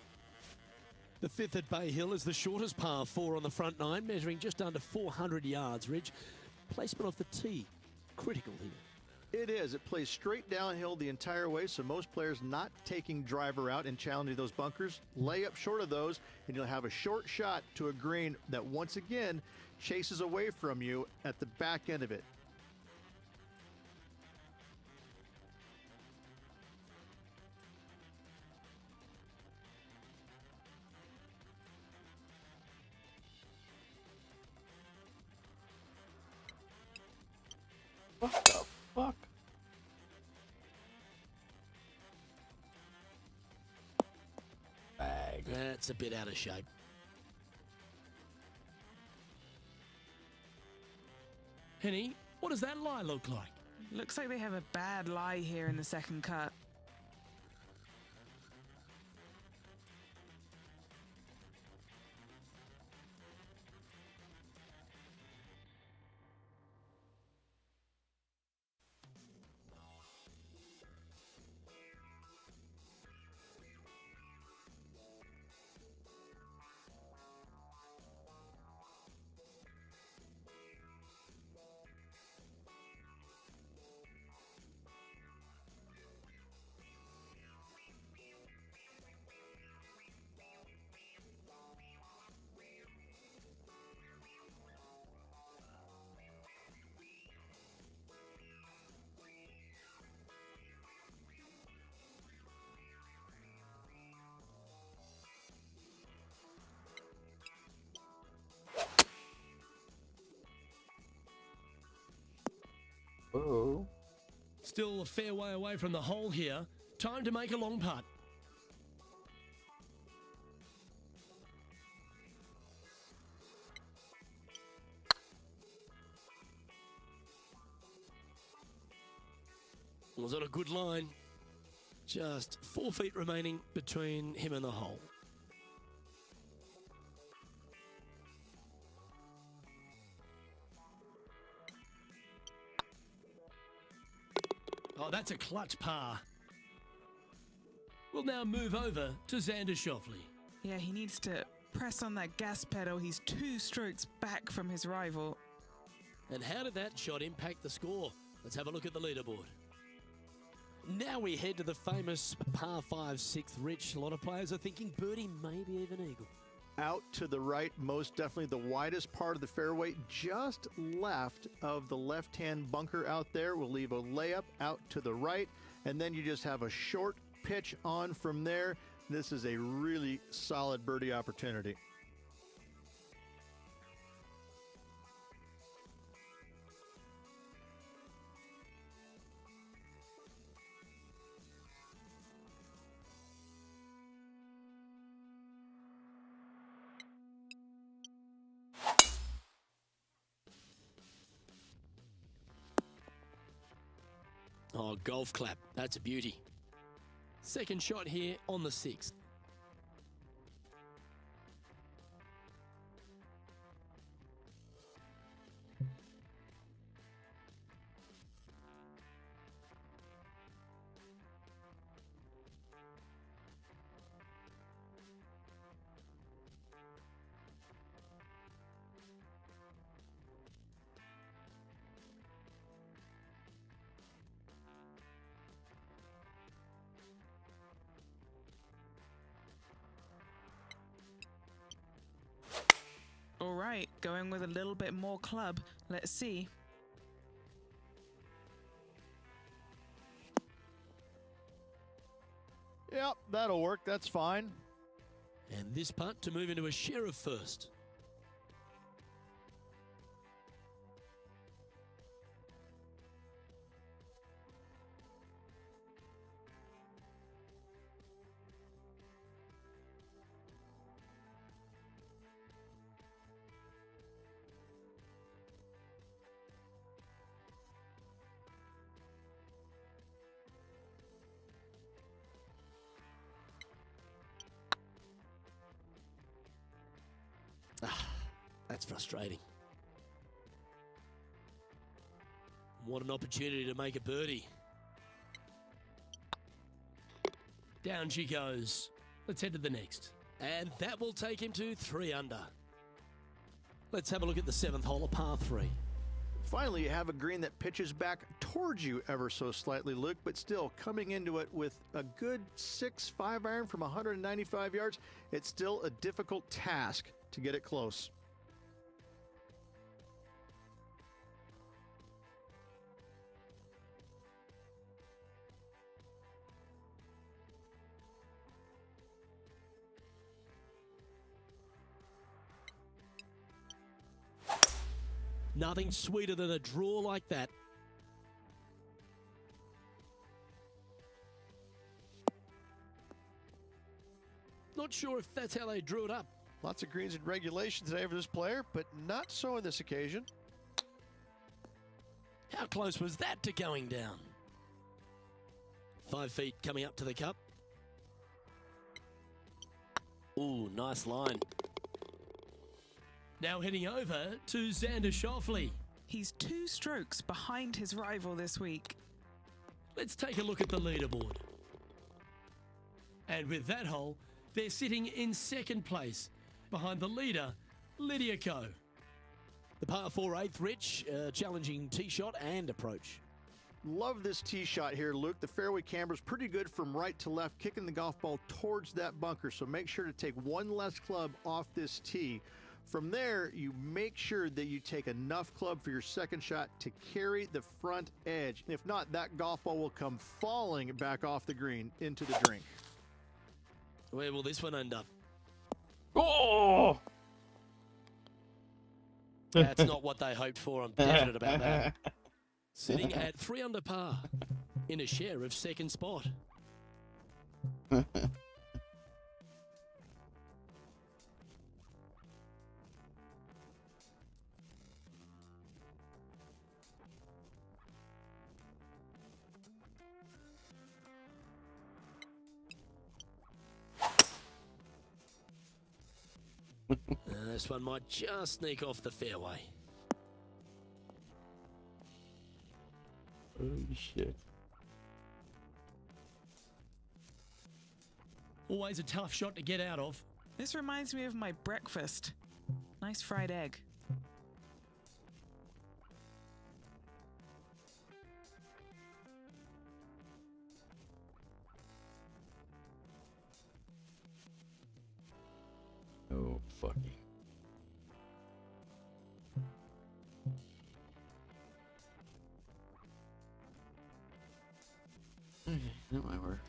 The fifth at Bay Hill is the shortest par 4 on the front 9, measuring just under 400 yards, Ridge. Placement off the tee, critical here. It is. It plays straight downhill the entire way, so most players not taking driver out and challenging those bunkers, lay up short of those, and you'll have a short shot to a green that once again chases away from you at the back end of it. What the fuck? Bag. That's a bit out of shape. Henny, what does that lie look like? Looks like they have a bad lie here in the second cut. Whoa. Still a fair way away from the hole here. Time to make a long putt. Was on a good line. Just 4 feet remaining between him and the hole. Oh, that's a clutch par. We'll now move over to Xander Schauffele. Yeah, he needs to press on that gas pedal. He's 2 strokes back from his rival. And how did that shot impact the score? Let's have a look at the leaderboard. Now we head to the famous par 5 6th. Rich, a lot of players are thinking birdie, maybe even eagle. Out to the right, most definitely the widest part of the fairway, just left of the left-hand bunker out there. We'll leave a layup out to the right, and then you just have a short pitch on from there. This is a really solid birdie opportunity. Oh, golf clap. That's a beauty. Second shot here on the 6th. All right, going with a little bit more club. Let's see. Yep, that'll work. That's fine. And this putt to move into a share of first. That's frustrating. What an opportunity to make a birdie. Down she goes. Let's head to the next. And that will take him to 3 under. Let's have a look at the 7th hole, a par 3. Finally, you have a green that pitches back towards you ever so slightly, Luke, but still coming into it with a good 6-5 iron from 195 yards. It's still a difficult task to get it close. Nothing sweeter than a draw like that. Not sure if that's how they drew it up. Lots of greens in regulation today for this player, but not so on this occasion. How close was that to going down? 5 feet coming up to the cup. Ooh, nice line. Now heading over to Xander Schauffele. He's 2 strokes behind his rival this week. Let's take a look at the leaderboard. And with that hole, they're sitting in 2nd place behind the leader, Lydia Ko. The par 4 8th, Rich, challenging tee shot and approach. Love this tee shot here, Luke. The fairway camber's pretty good from right to left, kicking the golf ball towards that bunker, so make sure to take 1 less club off this tee. From there, you make sure that you take enough club for your 2nd shot to carry the front edge. If not, that golf ball will come falling back off the green into the drink. Where will this one end up? Oh! That's not what they hoped for. I'm definite about that. Sitting at 3 under par. in a share of second spot. This one might just sneak off the fairway. Holy shit. Always a tough shot to get out of. This reminds me of my breakfast. Nice fried egg. Oh, fucking. Okay, that might work.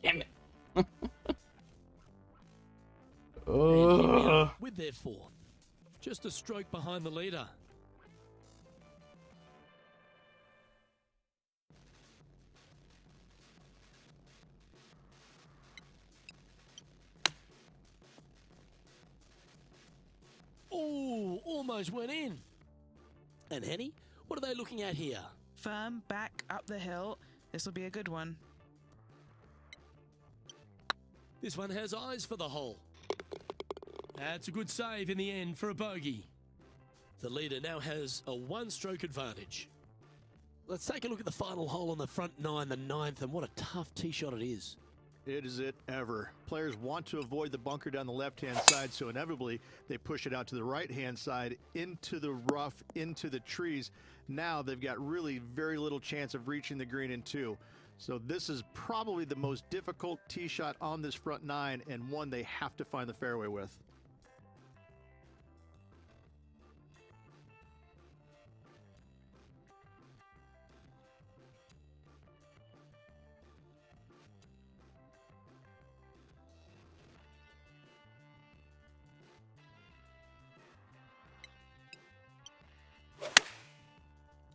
Damn it. And here we are with their fourth. Just a stroke behind the leader. Oh, almost went in. And Henny, what are they looking at here? Firm back up the hill. This will be a good one. This one has eyes for the hole. That's a good save in the end for a bogey. The leader now has a one-stroke advantage. Let's take a look at the final hole on the front nine, the ninth, and what a tough tee shot it is. It is it ever. Players want to avoid the bunker down the left-hand side, so inevitably they push it out to the right-hand side, into the rough, into the trees. Now they've got really very little chance of reaching the green in two. So this is probably the most difficult tee shot on this front nine, and one they have to find the fairway with.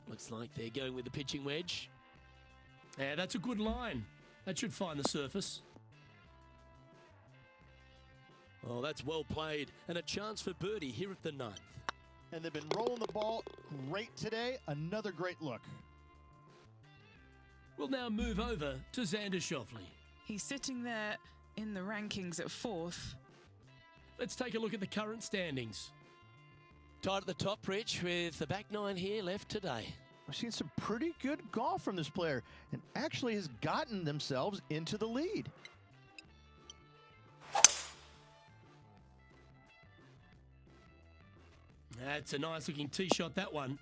Looks like they're going with the pitching wedge. Yeah, that's a good line. That should find the surface. Oh, that's well played, and a chance for birdie here at the ninth. And they've been rolling the ball great today. Another great look. We'll now move over to Xander Schauffele. He's sitting there in the rankings at fourth. Let's take a look at the current standings. Tied at the top, Rich, with the back nine here left today. We've seen some pretty good golf from this player and actually has gotten themselves into the lead. That's a nice looking tee shot, that one.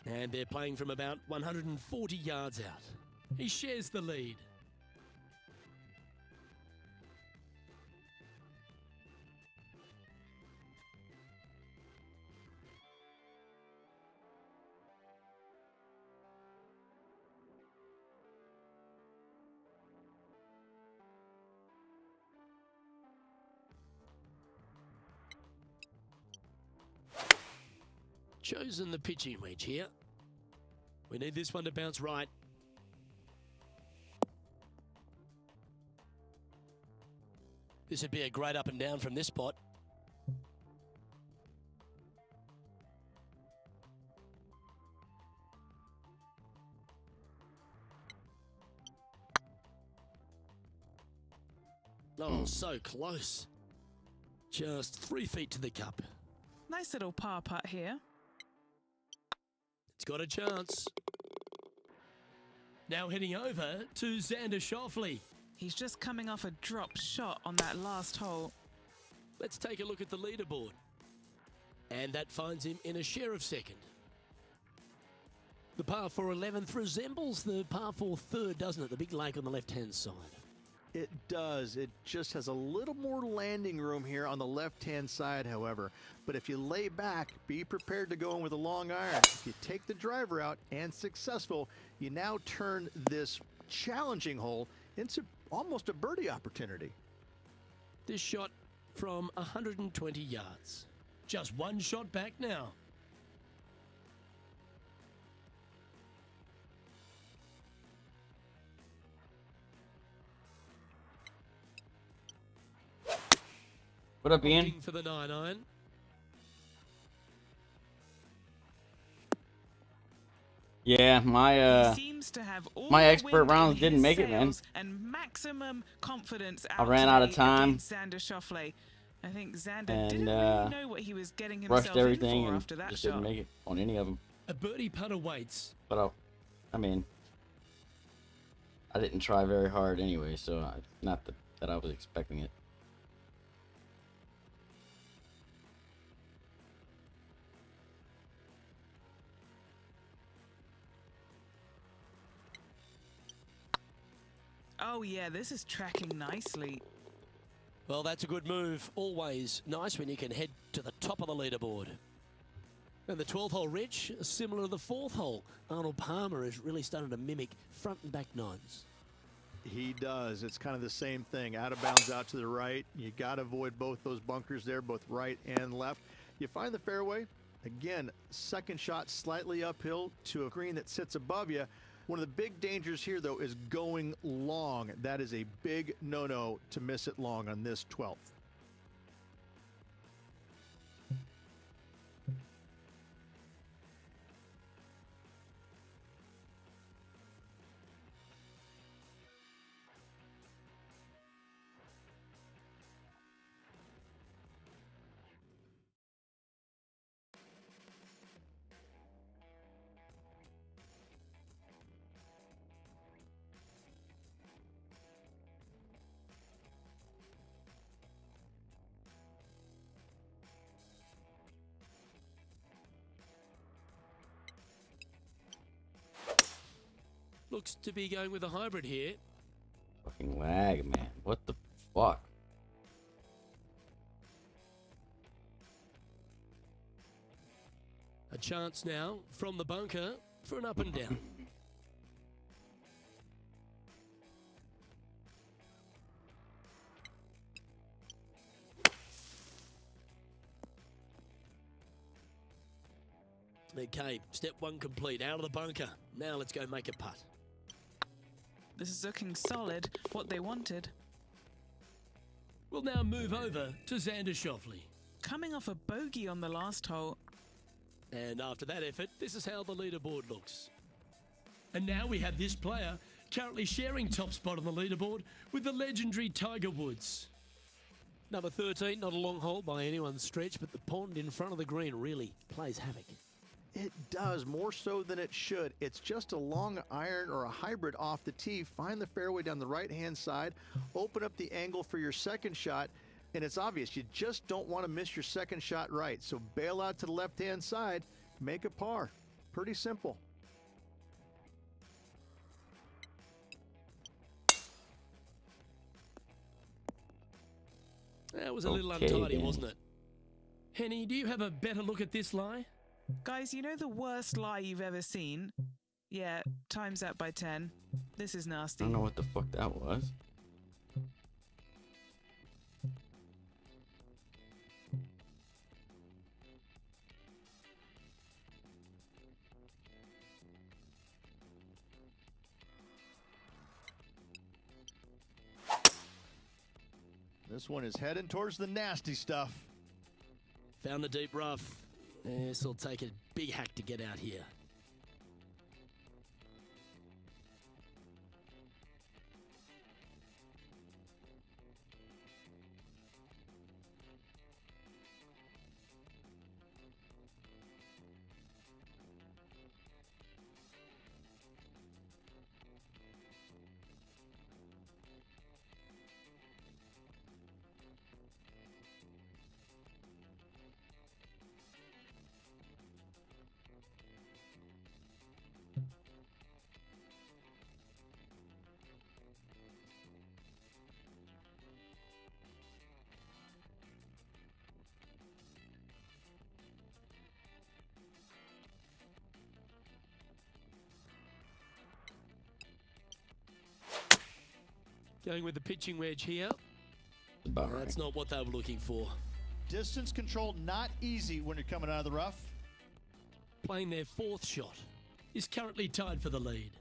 And they're playing from about 140 yards out. He shares the lead. Chosen the pitching wedge here. We need this one to bounce right. This would be a great up and down from this spot. Oh, so close. Just 3 feet to the cup. Nice little par putt here. It's got a chance. Now heading over to Xander Schauffele. He's just coming off a drop shot on that last hole. Let's take a look at the leaderboard. And that finds him in a share of second. The par 4 11th resembles the par 4 third, doesn't it? The big lake on the left-hand side. It does. It just has a little more landing room here on the left-hand side, however. But if you lay back, be prepared to go in with a long iron. If you take the driver out and successful, you now turn this challenging hole into almost a birdie opportunity. This shot from 120 yards. Just one shot back now. What up, Ian? Looking for the 9-iron. Yeah, He seems to have all my the expert wind in rounds didn't his make it, man. sails and maximum confidence I ran out of today time. against Xander Schauffele. I think Xander And, didn't really know what he was getting himself rushed everything in for and after that just shot. didn't make it on any of them. A birdie putt awaits. But I mean, I didn't try very hard anyway, so not that I was expecting it. Oh yeah, this is tracking nicely. Well, that's a good move. Always nice when you can head to the top of the leaderboard. And the 12th hole, Rich, similar to the 4th hole. Arnold Palmer is really starting to mimic front and back nines. He does. It's kind of the same thing. Out of bounds out to the right. You got to avoid both those bunkers there, both right and left. You find the fairway. Again, second shot slightly uphill to a green that sits above you. One of the big dangers here, though, is going long. That is a big no-no to miss it long on this 12th. Looks to be going with a hybrid here. Fucking lag, man. What the fuck? A chance now from the bunker for an up and down. Okay, step one complete. Out of the bunker. Now let's go make a putt. This is looking solid, what they wanted. We'll now move over to Xander Schauffele. Coming off a bogey on the last hole. And after that effort, this is how the leaderboard looks. And now we have this player currently sharing top spot on the leaderboard with the legendary Tiger Woods. Number 13, not a long hole by anyone's stretch, but the pond in front of the green really plays havoc. It does, more so than it should. It's just a long iron or a hybrid off the tee. Find the fairway down the right-hand side. Open up the angle for your second shot. And it's obvious, you just don't want to miss your second shot right. So bail out to the left-hand side. Make a par. Pretty simple. That was a little Okay, untidy, then. wasn't it? Henny, do you have a better look at this lie? Guys, you know the worst lie you've ever seen? Yeah, times that by 10. This is I nasty. don't know what the fuck that was. This one is heading towards the nasty stuff. Found the deep rough. This will take a big hack to get out here. Going with the pitching wedge here. That's not what they were looking for. Distance control not easy when you're coming out of the rough. Playing their fourth shot. Is currently tied for the lead.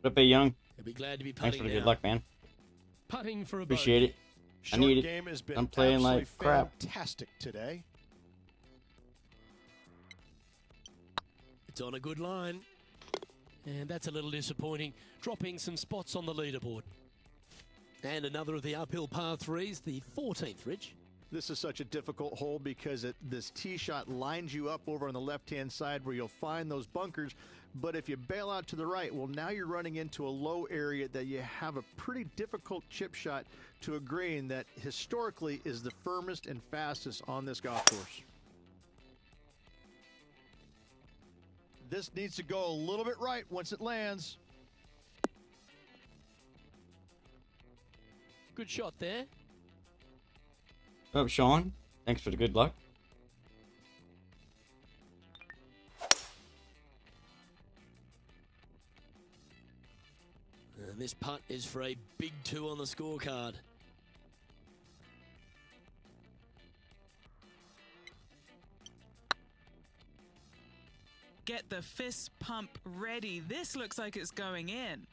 What up, A Young? He'll be glad to be Thanks putting for the now. good luck, man. Putting for a Appreciate it. Short need it. game has been I'm playing absolutely like crap. fantastic today. It's on a good line. And that's a little disappointing. Dropping some spots on the leaderboard. And another of the uphill par threes, the 14th, Rich. This is such a difficult hole because this tee shot lines you up over on the left-hand side where you'll find those bunkers. But if you bail out to the right, well, now you're running into a low area that you have a pretty difficult chip shot to a green that historically is the firmest and fastest on this golf course. This needs to go a little bit right once it lands. Good shot there. What up, Sean? Thanks for the good luck. And this putt is for a big 2 on the scorecard. Get the fist pump ready. This looks like it's going in.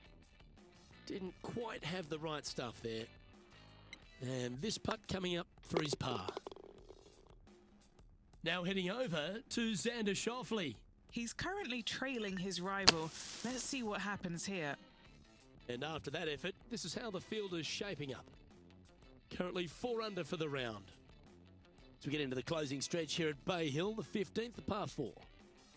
Didn't quite have the right stuff there. And this putt coming up for his par. Now heading over to Xander Schauffele. He's currently trailing his rival. Let's see what happens here. And after that effort, this is how the field is shaping up. Currently 4 under for the round. As we get into the closing stretch here at Bay Hill, the 15th, the par 4.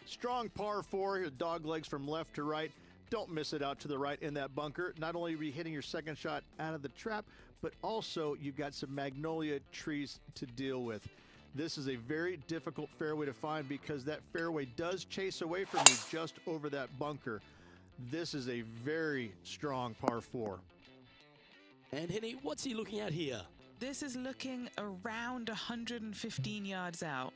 Strong par 4, dog legs from left to right. Don't miss it out to the right in that bunker. Not only are you hitting your second shot out of the trap, but also you've got some magnolia trees to deal with. This is a very difficult fairway to find because that fairway does chase away from you just over that bunker. This is a very strong par 4. And Henny, what's he looking at here? This is looking around 115 yards out.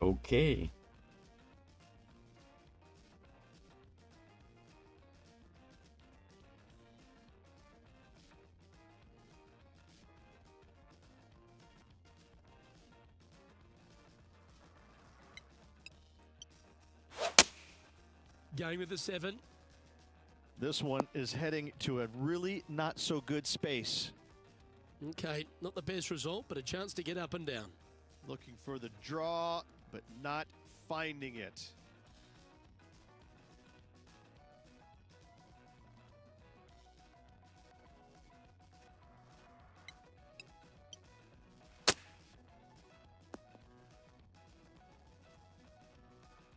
Okay. Going with the 7. This one is heading to a really not so good space. Okay, not the best result, but a chance to get up and down. Looking for the draw, but not finding it.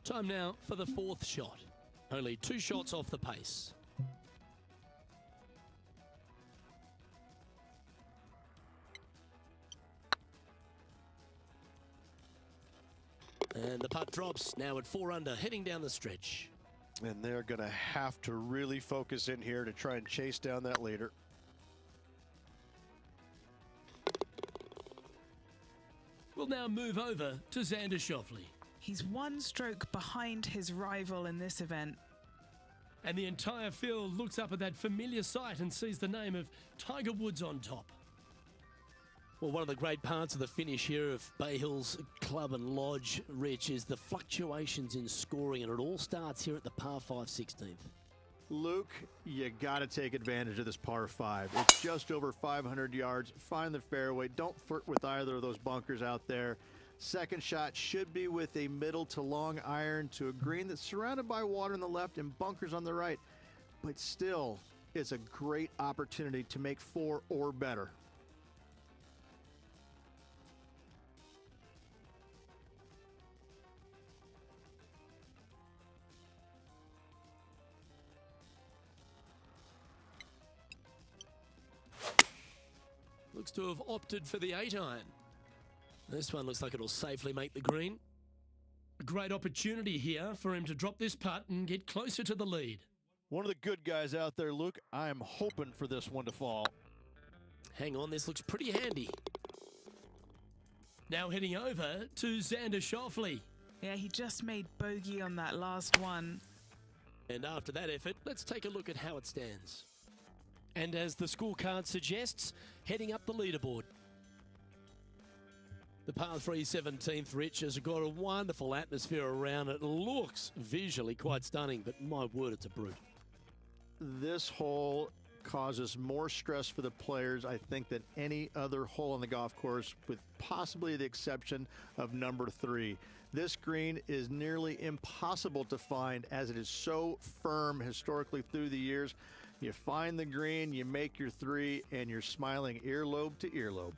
Time now for the fourth shot. Only 2 shots off the pace. And the putt drops, now at 4 under, heading down the stretch. And they're going to have to really focus in here to try and chase down that leader. We'll now move over to Xander Schauffele. He's 1 stroke behind his rival in this event. And the entire field looks up at that familiar sight and sees the name of Tiger Woods on top. Well, one of the great parts of the finish here of Bay Hills Club and Lodge, Rich, is the fluctuations in scoring, and it all starts here at the par 5 16th. Luke, you got to take advantage of this par 5. It's just over 500 yards. Find the fairway. Don't flirt with either of those bunkers out there. Second shot should be with a middle to long iron to a green that's surrounded by water on the left and bunkers on the right. But still, it's a great opportunity to make 4 or better. Looks to have opted for the 8-iron. This one looks like it'll safely make the green. A great opportunity here for him to drop this putt and get closer to the lead. One of the good guys out there, Luke. I am hoping for this one to fall. Hang on, this looks pretty handy. Now heading over to Xander Schauffele. Yeah, he just made bogey on that last one. And after that effort, let's take a look at how it stands. And as the scorecard suggests, heading up the leaderboard. The par 3 17th, Rich, has got a wonderful atmosphere around it. Looks visually quite stunning, but my word, it's a brute. This hole causes more stress for the players, I think, than any other hole on the golf course, with possibly the exception of number 3. This green is nearly impossible to find as it is so firm historically through the years. You find the green, you make your 3, and you're smiling earlobe to earlobe.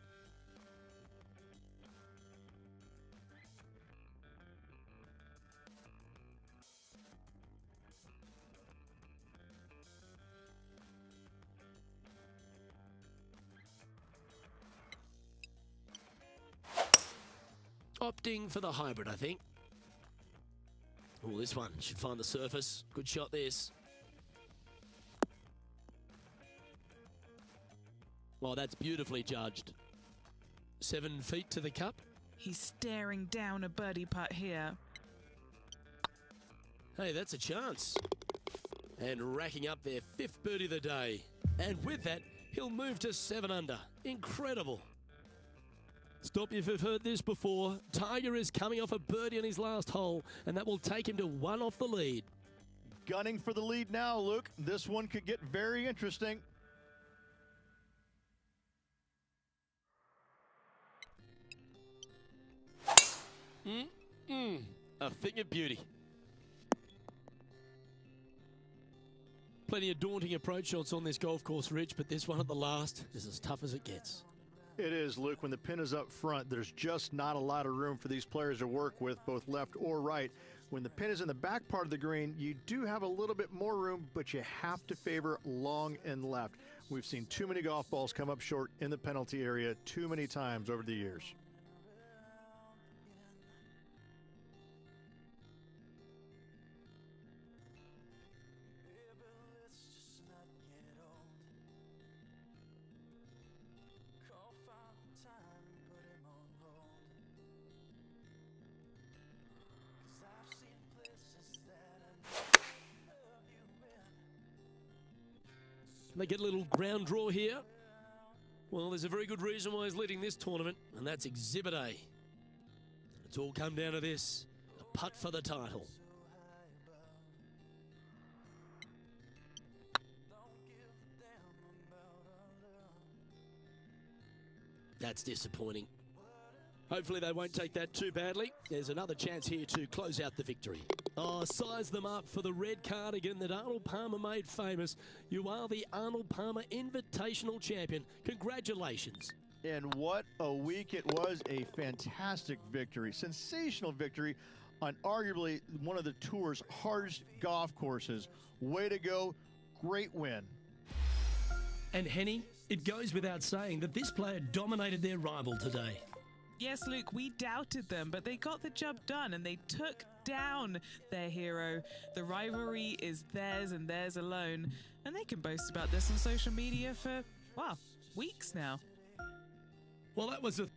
Opting for the hybrid, I think. Oh, this one should find the surface. Good shot, this. Well, that's beautifully judged. 7 feet to the cup. He's staring down a birdie putt here. Hey, that's a chance. And racking up their 5th birdie of the day. And with that, he'll move to 7 under. Incredible. Stop if you've heard this before. Tiger is coming off a birdie on his last hole, and that will take him to 1 off the lead. Gunning for the lead now, Luke. This one could get very interesting. A thing of beauty. Plenty of daunting approach shots on this golf course, Rich, but this one at the last is as tough as it gets. It is, Luke. When the pin is up front, there's just not a lot of room for these players to work with, both left or right. When the pin is in the back part of the green, you do have a little bit more room, but you have to favor long and left. We've seen too many golf balls come up short in the penalty area too many times over the years. They get a little ground draw here. Well, there's a very good reason why he's leading this tournament, and that's Exhibit A. It's all come down to this, a putt for the title. That's disappointing. Hopefully they won't take that too badly. There's another chance here to close out the victory. Oh, size them up for the red cardigan that Arnold Palmer made famous. You are the Arnold Palmer Invitational Champion. Congratulations. And what a week it was. A fantastic victory. Sensational victory on arguably one of the tour's hardest golf courses. Way to go. Great win. And Henny, it goes without saying that this player dominated their rival today. Yes, Luke, we doubted them, but they got the job done and they took down their hero. The rivalry is theirs and theirs alone, and they can boast about this on social media for, well, weeks now. Well, that was a...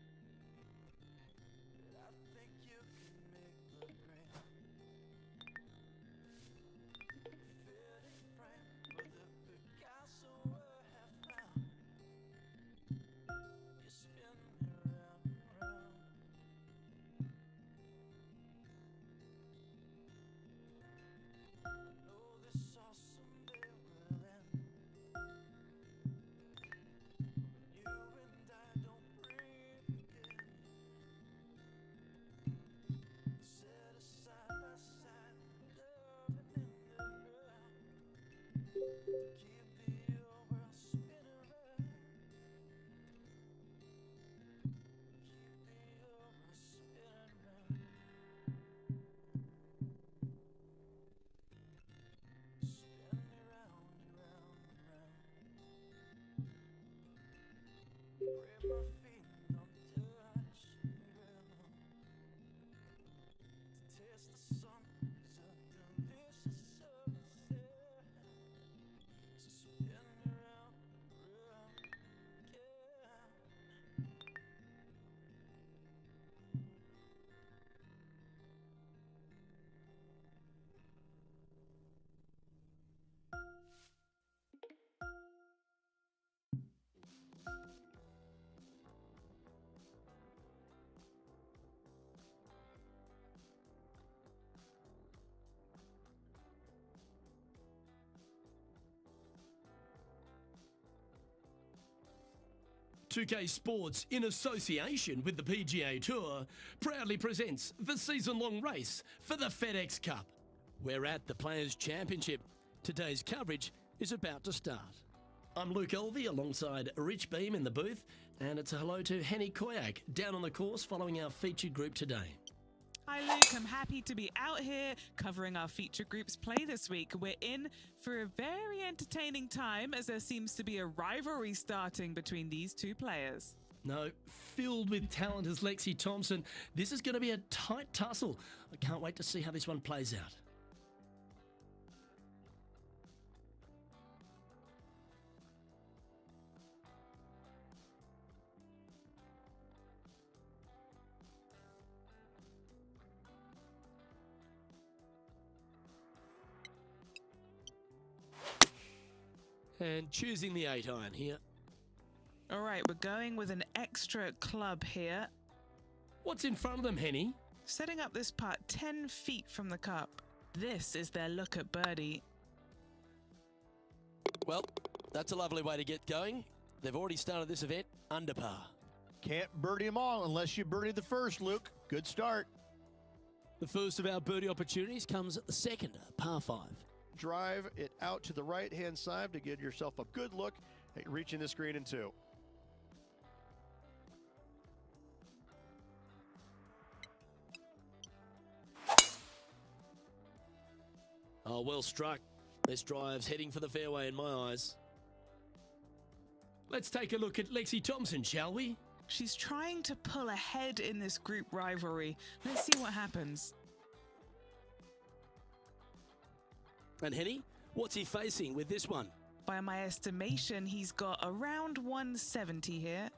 .2K Sports, in association with the PGA Tour, proudly presents the season-long race for the FedEx Cup. We're at the Players' Championship. Today's coverage is about to start. I'm Luke Elvey alongside Rich Beam in the booth, and it's a hello to Henny Koyak down on the course following our featured group today. Hi Luke, I'm happy to be out here covering our feature group's play this week. We're in for a very entertaining time as there seems to be a rivalry starting between these two players. No, filled with talent as Lexi Thompson. This is going to be a tight tussle. I can't wait to see how this one plays out. And choosing the 8-iron here. All right, we're going with an extra club here. What's in front of them, Henny? Setting up this putt 10 feet from the cup. This is their look at birdie. Well, that's a lovely way to get going. They've already started this event under par. Can't birdie them all unless you birdie the first, Luke. Good start. The first of our birdie opportunities comes at the second, par 5. Drive it out to the right-hand side to get yourself a good look at reaching this green in 2. Oh, well struck. This drive's heading for the fairway in my eyes. Let's take a look at Lexi Thompson, shall we? She's trying to pull ahead in this group rivalry. Let's see what happens. And Henny, what's he facing with this one? By my estimation, he's got around 170 here.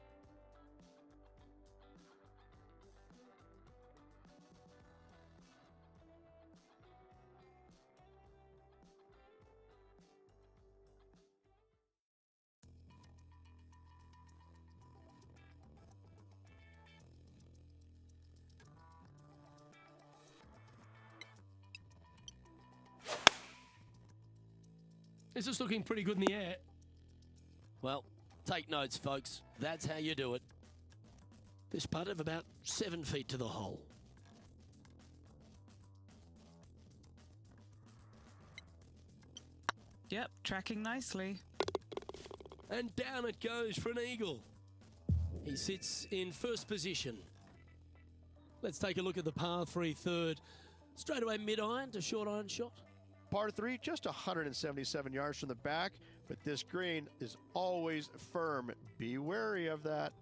This is looking pretty good in the air. Well, take notes, folks. That's how you do it. This putt of about 7 feet to the hole. Yep, tracking nicely. And down it goes for an eagle. He sits in first position. Let's take a look at the par 3 third. Straight away mid-iron to short iron shot. Par 3, just 177 yards from the back, but this green is always firm. Be wary of that.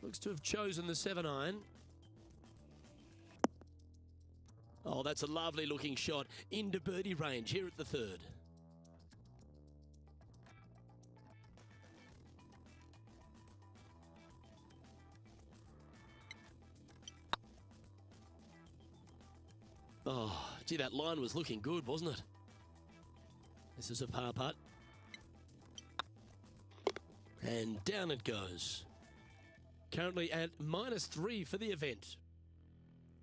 Looks to have chosen the 7-iron. Oh, that's a lovely looking shot into birdie range here at the third. Oh, gee, that line was looking good, wasn't it? This is a par putt. And down it goes. Currently at -3 for the event.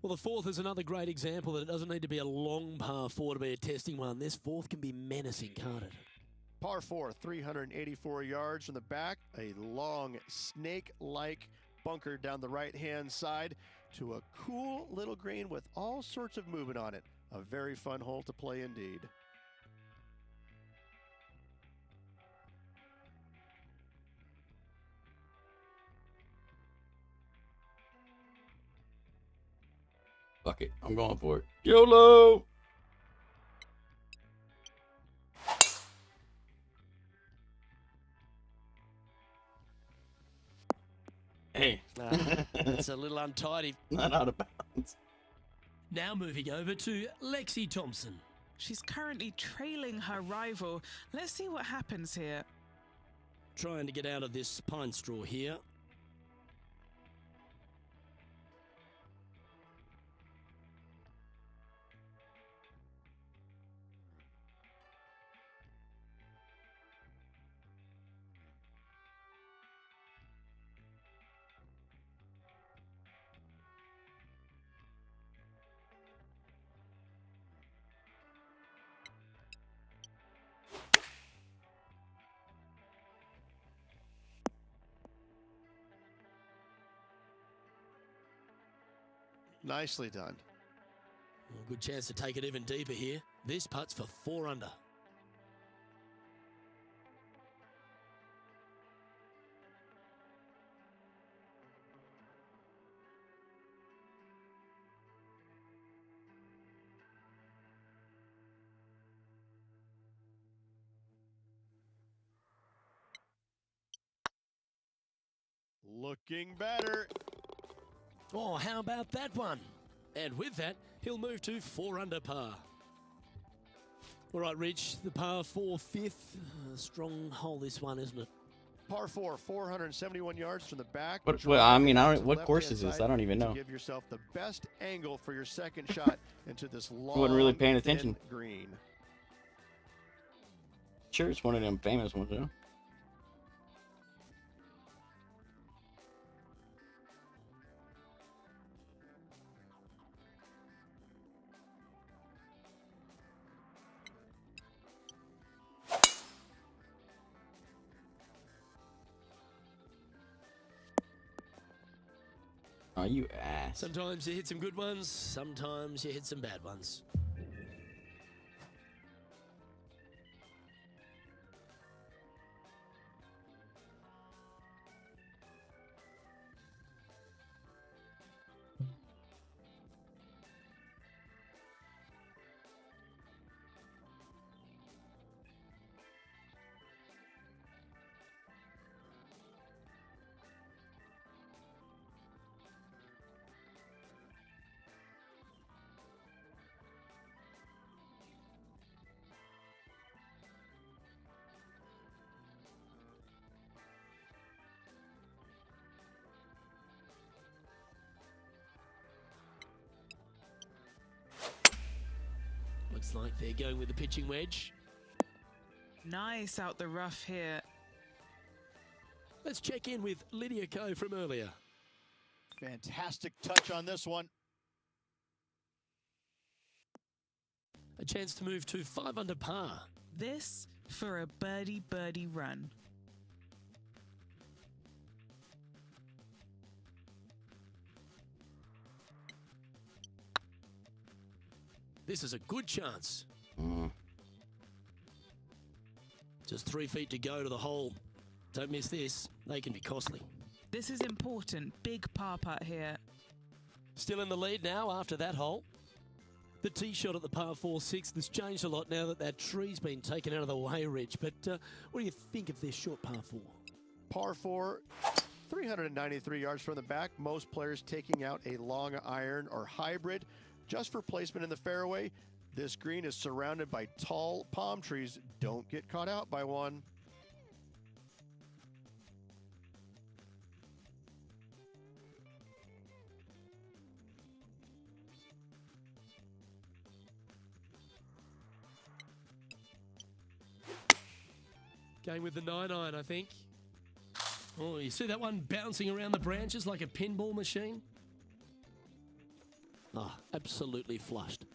Well, the fourth is another great example that it doesn't need to be a long par 4 to be a testing one. This fourth can be menacing, can't it? Par 4, 384 yards from the back, a long snake-like bunker down the right-hand side to a cool little green with all sorts of movement on it. A very fun hole to play indeed. Fuck it. I'm going for it. YOLO! Hey. It's a little untidy. Not out of bounds. Now moving over to Lexi Thompson. She's currently trailing her rival. Let's see what happens here. Trying to get out of this pine straw here. Nicely done. Well, good chance to take it even deeper here. This putt's for 4 under. Looking better. Oh, how about that one? And with that, he'll move to 4 under par. All right, Rich, the par 4 fifth. Strong hole this one, isn't it? Par 4, 471 yards from the back. What, I mean, I Drive don't. What to course left-hand is this? side I don't even to know. Give yourself the best angle for your second shot into this long, Wasn't really paying thin attention. green. Sure, it's one of them famous ones, though. Oh, you ass. Sometimes you hit some good ones, sometimes you hit some bad ones. Looks like they're going with the pitching wedge. Nice out the rough here. Let's check in with Lydia Coe from earlier. Fantastic touch on this one. A chance to move to 5 under par. This for a birdie run. This is a good chance. Mm. Just 3 feet to go to the hole. Don't miss this. They can be costly. This is important. Big par putt here. Still in the lead now after that hole. The tee shot at the par 4-6 has changed a lot now that that tree's been taken out of the way, Rich. But what do you think of this short par 4? Par 4, 393 yards from the back. Most players taking out a long iron or hybrid just for placement in the fairway. This green is surrounded by tall palm trees. Don't get caught out by one. Going with the 9-iron, I think. Oh, you see that one bouncing around the branches like a pinball machine? Ah, absolutely flushed.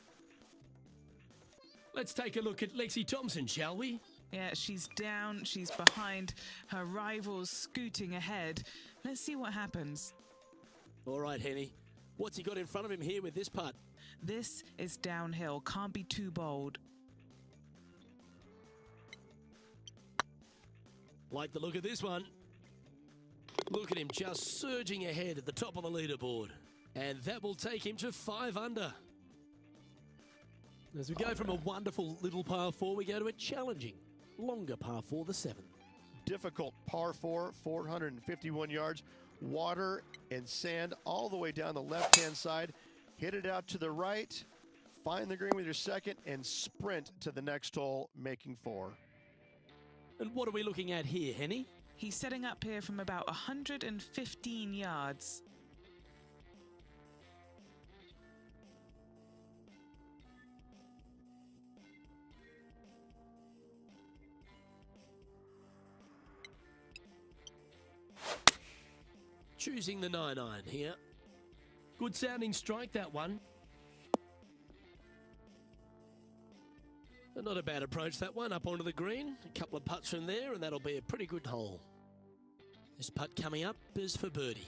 Let's take a look at Lexi Thompson, shall we? Yeah, she's down, she's behind, her rival's scooting ahead. Let's see what happens. All right, Henny. What's he got in front of him here with this putt? This is downhill, can't be too bold. Like the look of this one. Look at him just surging ahead at the top of the leaderboard. And that will take him to 5 under. As we go from a wonderful little par 4, we go to a challenging, longer par 4, the 7th. Difficult par 4, 451 yards. Water and sand all the way down the left-hand side. Hit it out to the right. Find the green with your second and sprint to the next hole, making 4. And what are we looking at here, Henny? He's setting up here from about 115 yards. Choosing the 9-iron here. Good sounding strike, that one. Not a bad approach, that one, up onto the green. A couple of putts from there, and that'll be a pretty good hole. This putt coming up is for birdie.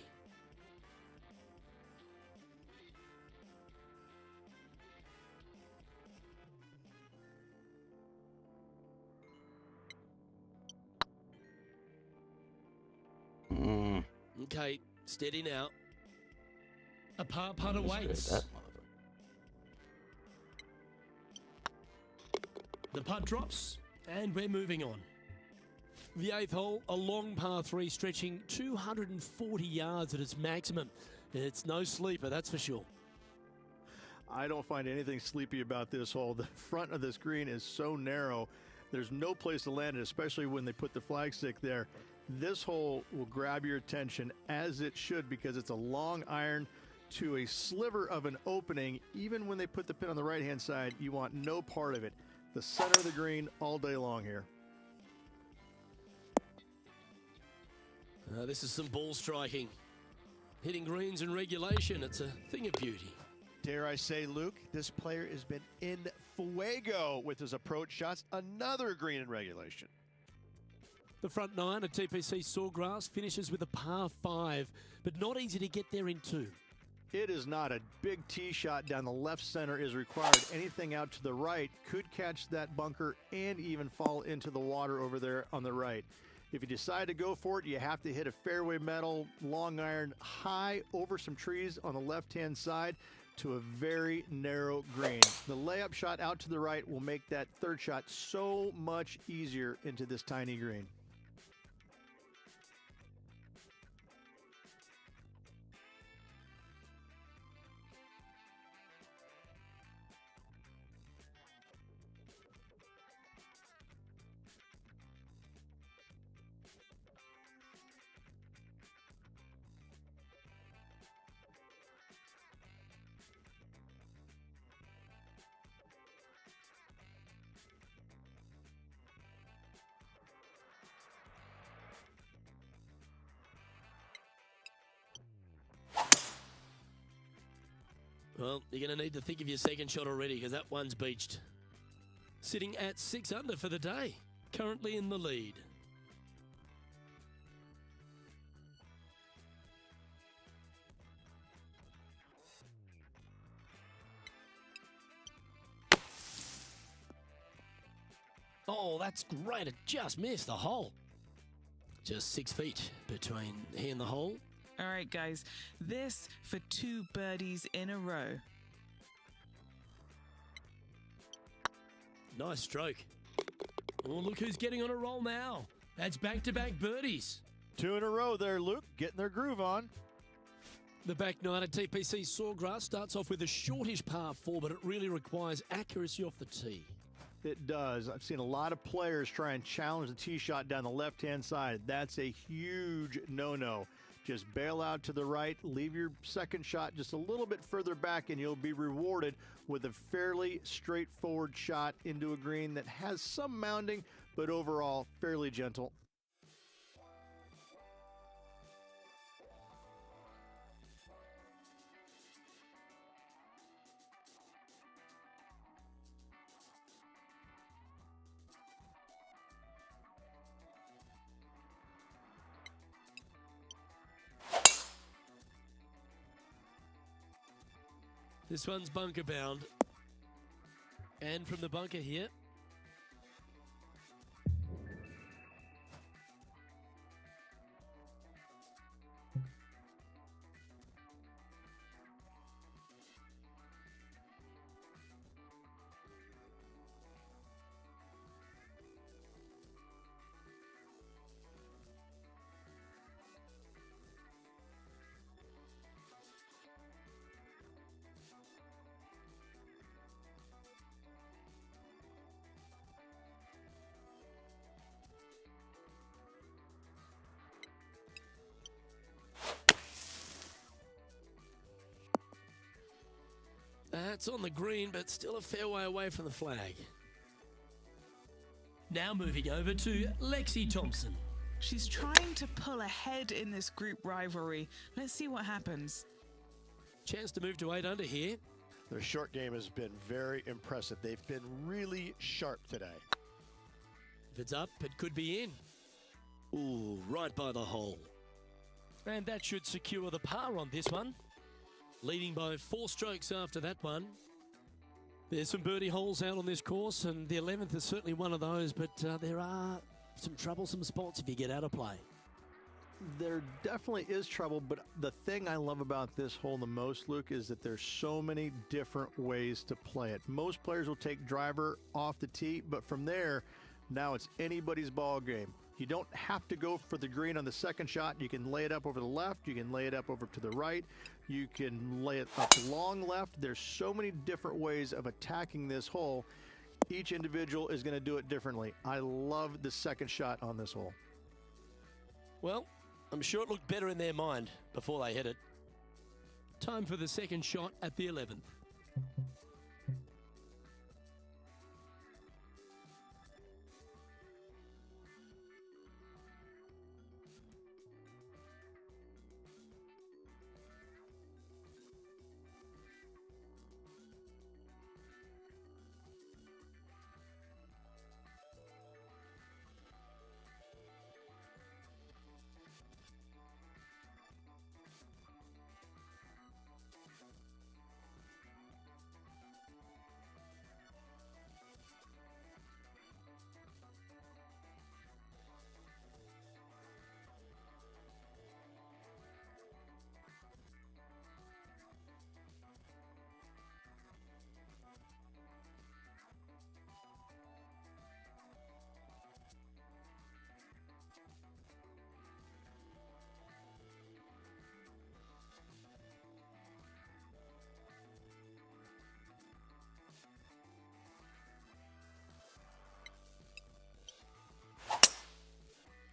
Mm. Okay, steady now. A par putt Let's awaits. that motherfucker. The putt drops, and we're moving on. The 8th hole, a long par 3 stretching 240 yards at its maximum. It's no sleeper, that's for sure. I don't find anything sleepy about this hole. The front of this green is so narrow. There's no place to land it, especially when they put the flagstick there. This hole will grab your attention, as it should, because it's a long iron to a sliver of an opening. Even when they put the pin on the right-hand side, you want no part of it. The center of the green all day long here. This is some ball striking. Hitting greens in regulation, it's a thing of beauty. Dare I say, Luke, this player has been in fuego with his approach shots. Another green in regulation. The front 9 at TPC Sawgrass finishes with a par 5, but not easy to get there in 2. It is not. A big tee shot down the left center is required. Anything out to the right could catch that bunker and even fall into the water over there on the right. If you decide to go for it, you have to hit a fairway metal long iron high over some trees on the left-hand side to a very narrow green. The layup shot out to the right will make that third shot so much easier into this tiny green. Well, you're going to need to think of your second shot already because that one's beached. Sitting at 6 under for the day, currently in the lead. Oh, that's great. It just missed the hole. Just 6 feet between he and the hole. All right, guys, this for 2 birdies in a row. Nice stroke. Oh, look who's getting on a roll now. That's back-to-back birdies. 2 in a row there, Luke, getting their groove on. The back 9 at TPC Sawgrass starts off with a shortish par 4, but it really requires accuracy off the tee. It does. I've seen a lot of players try and challenge the tee shot down the left-hand side. That's a huge no-no. Just bail out to the right, leave your second shot just a little bit further back, and you'll be rewarded with a fairly straightforward shot into a green that has some mounding, but overall fairly gentle. This one's bunker bound. And from the bunker here. That's on the green, but still a fair way away from the flag. Now moving over to Lexi Thompson. She's trying to pull ahead in this group rivalry. Let's see what happens. Chance to move to 8 under here. Their short game has been very impressive. They've been really sharp today. If it's up, it could be in. Ooh, right by the hole. And that should secure the par on this one. Leading by 4 strokes after that one. There's some birdie holes out on this course, and the 11th is certainly one of those, but there are some troublesome spots if you get out of play. There definitely is trouble, but the thing I love about this hole the most, Luke, is that there's so many different ways to play it. Most players will take driver off the tee, but from there, now it's anybody's ball game. You don't have to go for the green on the second shot. You can lay it up over the left. You can lay it up over to the right. You can lay it up long left. There's so many different ways of attacking this hole. Each individual is going to do it differently. I love the second shot on this hole. Well, I'm sure it looked better in their mind before they hit it. Time for the second shot at the 11th.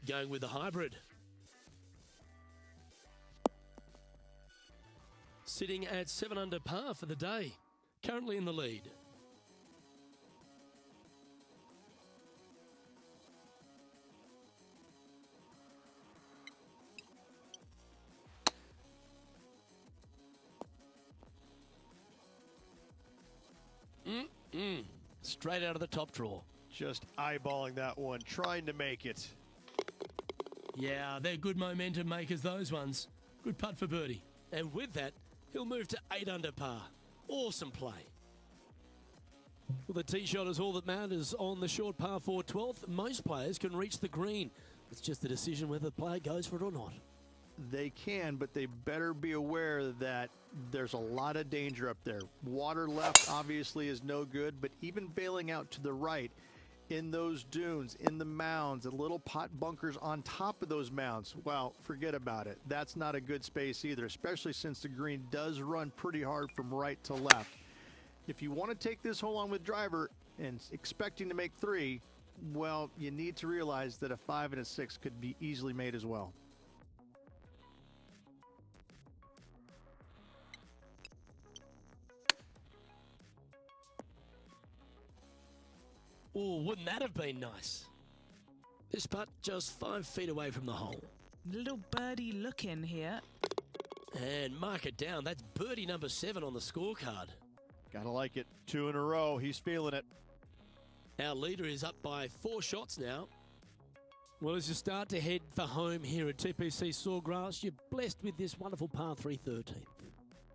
Going with the hybrid. Sitting at 7 under par for the day. Currently in the lead. Straight out of the top draw. Just eyeballing that one, trying to make it. Yeah, they're good momentum makers, those ones. Good putt for birdie. And with that, he'll move to 8 under par. Awesome play. Well, the tee shot is all that matters on the short par 4 12th. Most players can reach the green. It's just a decision whether the player goes for it or not. They can, but they better be aware that there's a lot of danger up there. Water left obviously is no good, but even bailing out to the right in those dunes, in the mounds, and little pot bunkers on top of those mounds, well, forget about it. That's not a good space either, especially since the green does run pretty hard from right to left. If you want to take this hole on with driver and expecting to make 3, well, you need to realize that a 5 and a 6 could be easily made as well. Oh, wouldn't that have been nice? This putt just 5 feet away from the hole. Little birdie look in here. And mark it down. That's birdie number 7 on the scorecard. Gotta like it. 2 in a row. He's feeling it. Our leader is up by 4 shots now. Well, as you start to head for home here at TPC Sawgrass, you're blessed with this wonderful par 3 13th.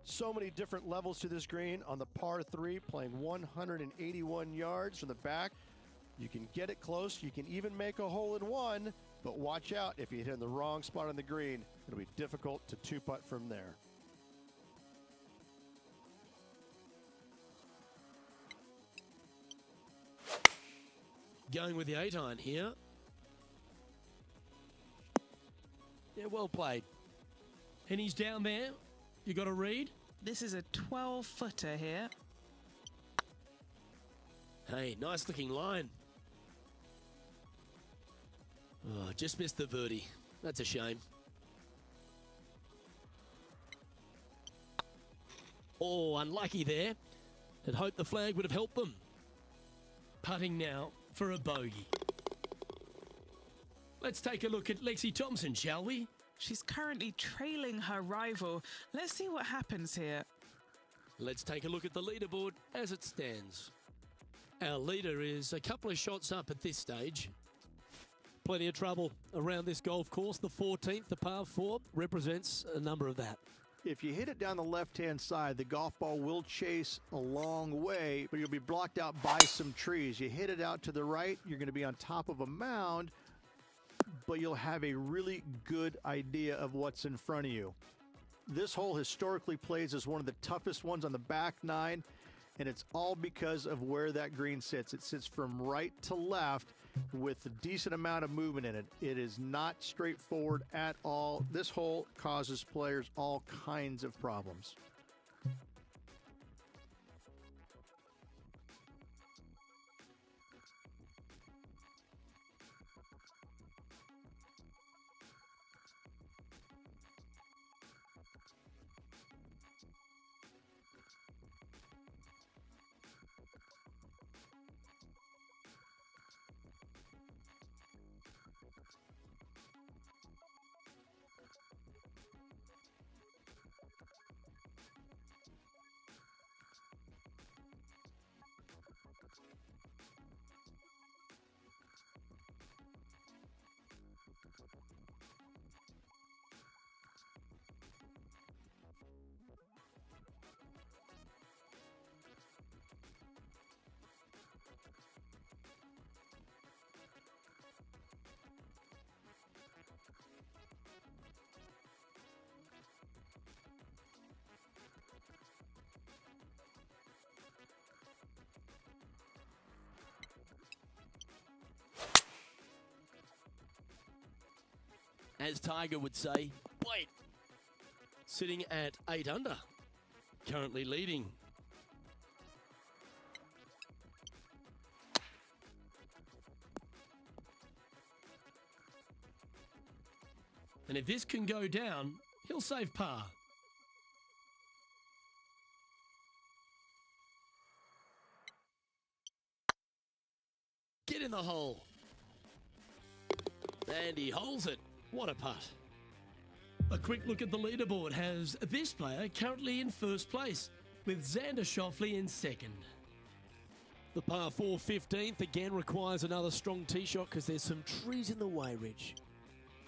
So many different levels to this green on the par 3, playing 181 yards from the back. You can get it close. You can even make a hole in one, but watch out if you hit in the wrong spot on the green. It'll be difficult to 2-putt from there. Going with the 8-iron here. Yeah, well played. And he's down there. You got a read? This is a 12-footer here. Hey, nice looking line. Oh, just missed the birdie. That's a shame. Oh, unlucky there. Had hoped the flag would have helped them. Putting now for a bogey. Let's take a look at Lexi Thompson, shall we? She's currently trailing her rival. Let's see what happens here. Let's take a look at the leaderboard as it stands. Our leader is a couple of shots up at this stage. Plenty of trouble around this golf course. The 14th, the par 4, represents a number of that. If you hit it down the left-hand side, the golf ball will chase a long way, but you'll be blocked out by some trees. You hit it out to the right, you're going to be on top of a mound, but you'll have a really good idea of what's in front of you. This hole historically plays as one of the toughest ones on the back 9, and it's all because of where that green sits. It sits from right to left with a decent amount of movement in it. It is not straightforward at all. This hole causes players all kinds of problems. As Tiger would say, wait. Sitting at 8 under. Currently leading. And if this can go down, he'll save par. Get in the hole. And he holds it. What a putt. A quick look at the leaderboard has this player currently in first place, with Xander Schauffele in second. The par 4 15th again requires another strong tee shot because there's some trees in the way, Rich.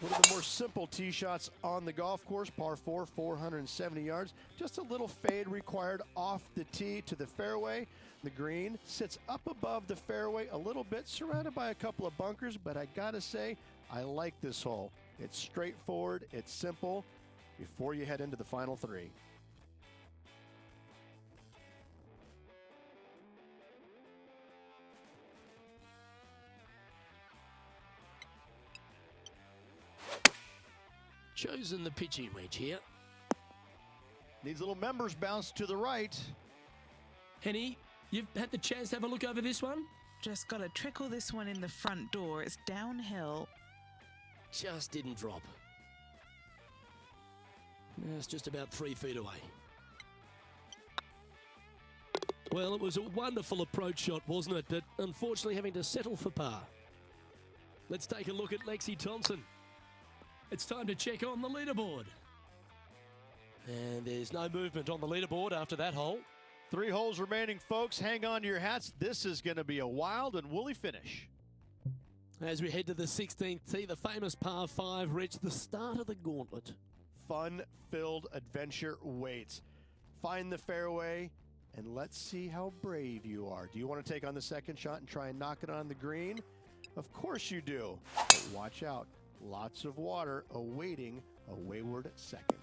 One of the more simple tee shots on the golf course, par 4, 470 yards. Just a little fade required off the tee to the fairway. The green sits up above the fairway a little bit, surrounded by a couple of bunkers, but I gotta say, I like this hole. It's straightforward, it's simple, before you head into the final 3. Chosen the pitching wedge here. Needs a little members bounce to the right. Henny, you've had the chance to have a look over this one? Just got to trickle this one in the front door. It's downhill. Just didn't drop. It's just about 3 feet away. Well, it was a wonderful approach shot, wasn't it? But unfortunately having to settle for par. Let's take a look at Lexi Thompson. It's time to check on the leaderboard. And there's no movement on the leaderboard after that hole. 3 holes remaining, folks. Hang on to your hats. This is going to be a wild and woolly finish. As we head to the 16th tee, the famous par 5 reached the start of the gauntlet. Fun-filled adventure waits. Find the fairway, and let's see how brave you are. Do you want to take on the second shot and try and knock it on the green? Of course you do. But watch out. Lots of water awaiting a wayward second.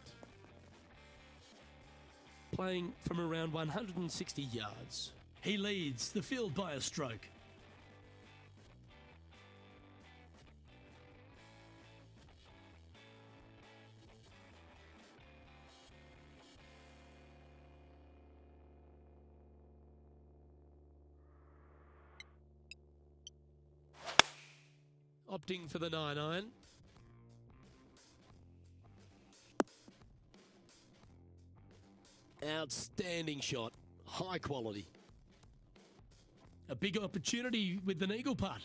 Playing from around 160 yards. He leads the field by a stroke. Opting for the 9-iron. Outstanding shot. High quality. A big opportunity with an eagle putt.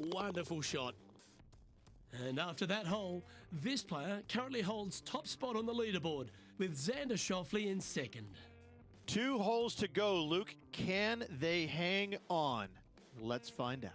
Wonderful shot. And after that hole, this player currently holds top spot on the leaderboard with Xander Schauffele in second. 2 holes to go, Luke. Can they hang on? Let's find out.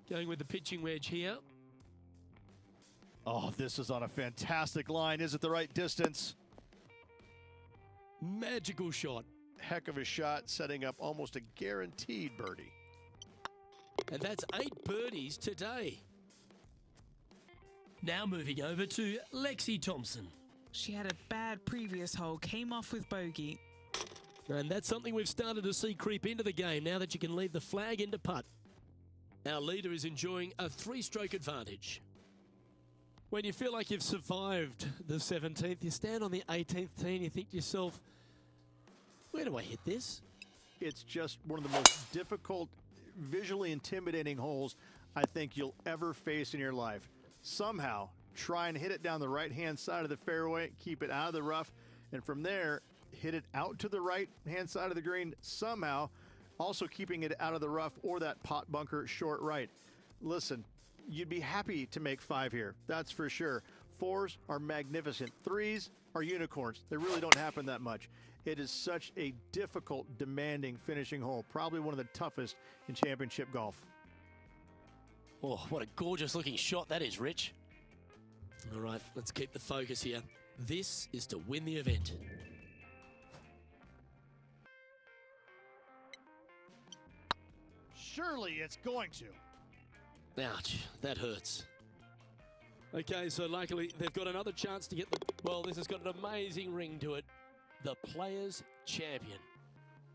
Going with the pitching wedge here. Oh, this is on a fantastic line. Is it the right distance? Magical shot. Heck of a shot, setting up almost a guaranteed birdie. And that's 8 birdies today. Now moving over to Lexi Thompson. She had a bad previous hole, came off with bogey. And that's something we've started to see creep into the game now that you can leave the flag into putt. Our leader is enjoying a 3-stroke advantage. When you feel like you've survived the 17th, you stand on the 18th tee and you think to yourself, where do I hit this? It's just one of the most difficult, visually intimidating holes I think you'll ever face in your life. Somehow, try and hit it down the right-hand side of the fairway, keep it out of the rough, and from there, hit it out to the right-hand side of the green somehow, also keeping it out of the rough or that pot bunker short right. Listen, you'd be happy to make 5 here, that's for sure. 4s are magnificent. 3s are unicorns. They really don't happen that much. It is such a difficult, demanding finishing hole. Probably one of the toughest in championship golf. Oh, what a gorgeous looking shot that is, Rich. All right, let's keep the focus here. This is to win the event. Surely it's going to. Ouch, that hurts. Okay, so luckily they've got another chance to get the... Well, this has got an amazing ring to it. The Players' Champion.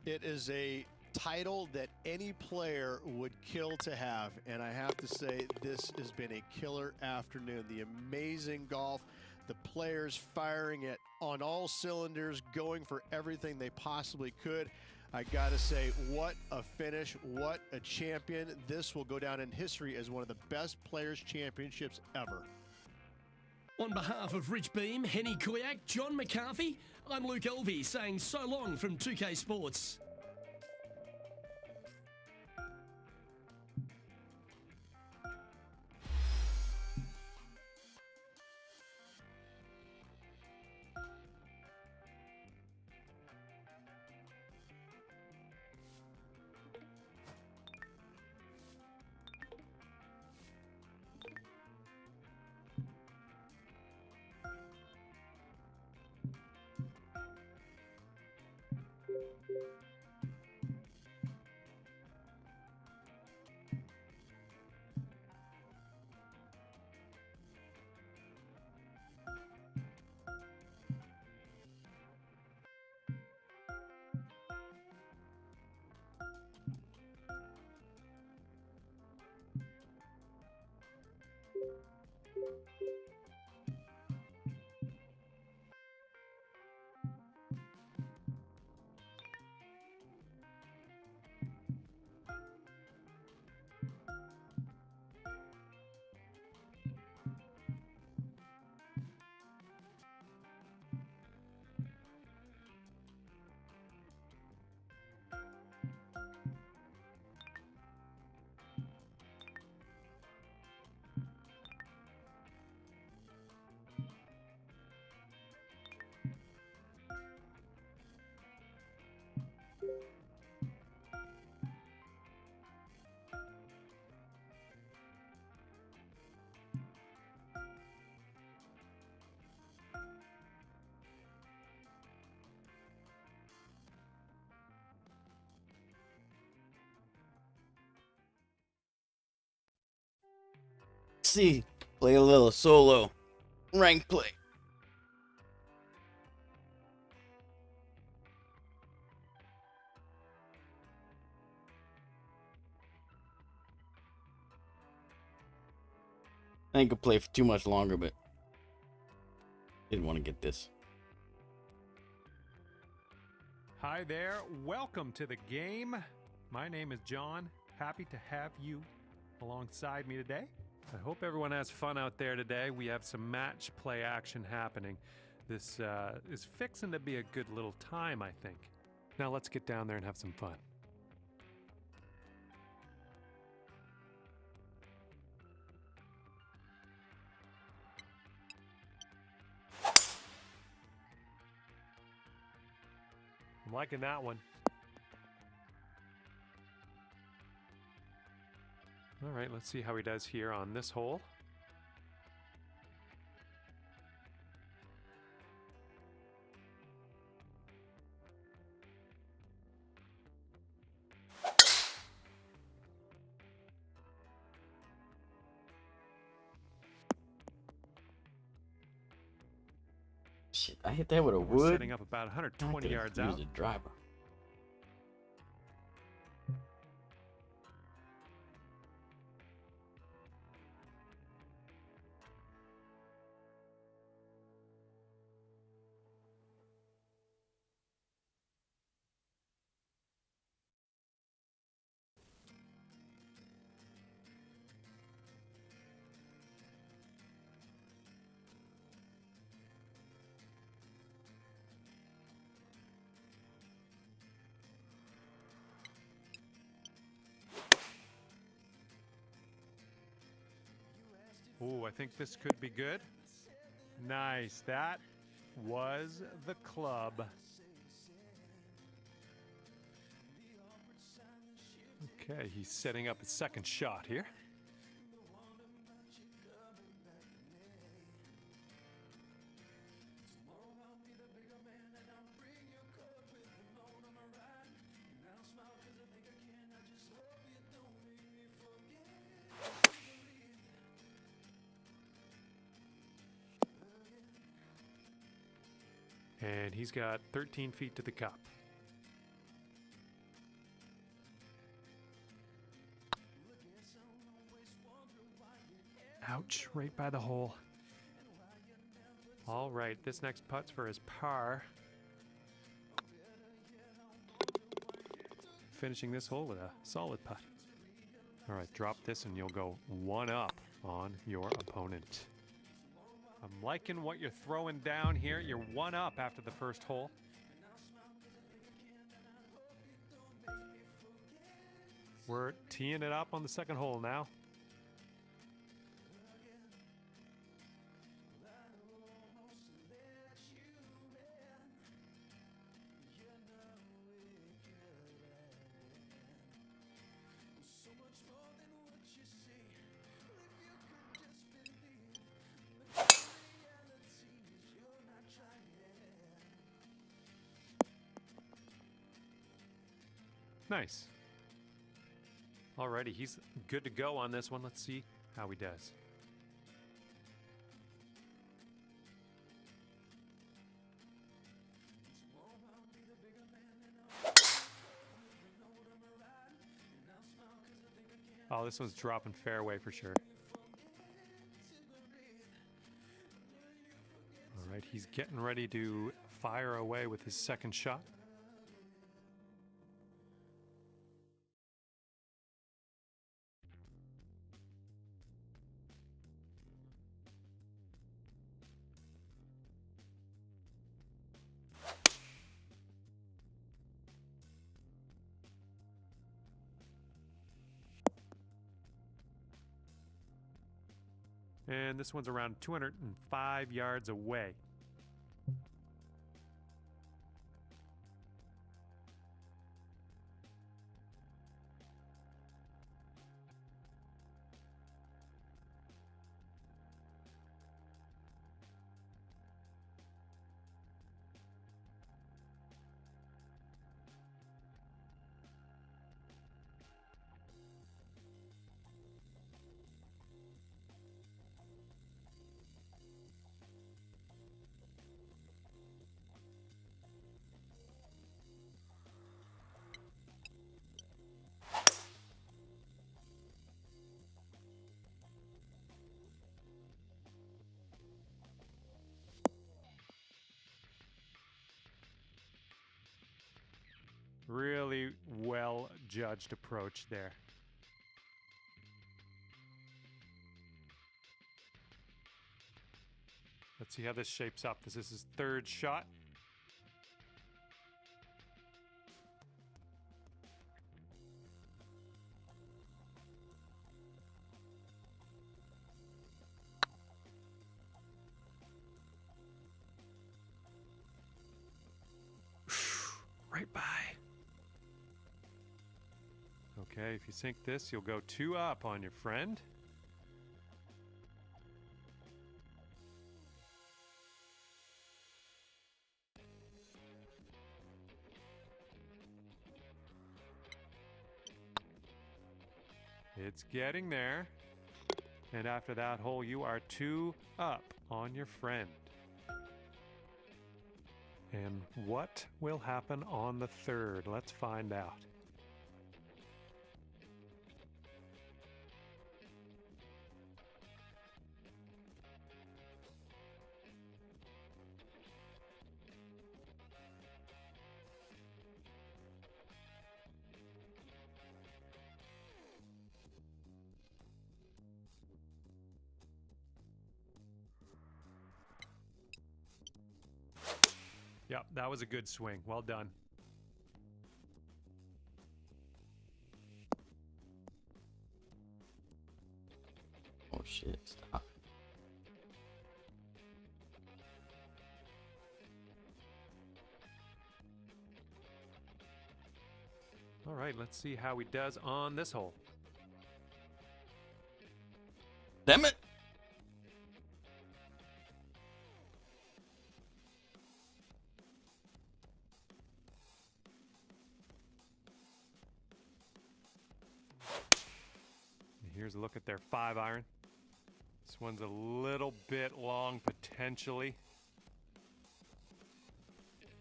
It is a title that any player would kill to have, and I have to say this has been a killer afternoon. The amazing golf, the players firing it on all cylinders, going for everything they possibly could. I gotta say, what a finish, what a champion. This will go down in history as one of the best Players' Championships ever. On behalf of Rich Beam, Henny Koyak, John McCarthy, I'm Luke Elvey saying so long from 2K Sports. See, play a little solo rank play. I ain't gonna play for too much longer, but didn't want to get this. Hi there, welcome to the game. My name is John. Happy to have you alongside me today. I hope everyone has fun out there today. We have some match play action happening. This is fixing to be a good little time, I think. Now let's get down there and have some fun. I'm liking that one. All right, let's see how he does here on this hole. Shit, I hit that with a We're wood. setting up about 120 yards out. Use a driver. Ooh, I think this could be good. Nice. That was the club. Okay, he's setting up his second shot here. And he's got 13 feet to the cup. Ouch, right by the hole. All right, this next putt's for his par. Finishing this hole with a solid putt. All right, drop this and you'll go one up on your opponent. I'm liking what you're throwing down here. You're 1 up after the first hole. We're teeing it up on the second hole now. Nice. Alrighty, he's good to go on this one. Let's see how he does. Oh, this one's dropping fairway for sure. All right, he's getting ready to fire away with his second shot. And this one's around 205 yards away. Really well judged approach there. Let's see how this shapes up. This is his third shot. Right by. Okay, if you sink this, you'll go 2 up on your friend. It's getting there. And after that hole, you are 2 up on your friend. And what will happen on the third? Let's find out. Yep, that was a good swing. Well done. Oh shit, stop. All right, let's see how he does on this hole. Damn it! Here's a look at their 5-iron. This one's a little bit long potentially.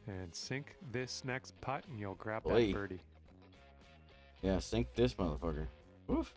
And sink this next putt and you'll grab Boy. that birdie. Yeah, sink this motherfucker. Oof.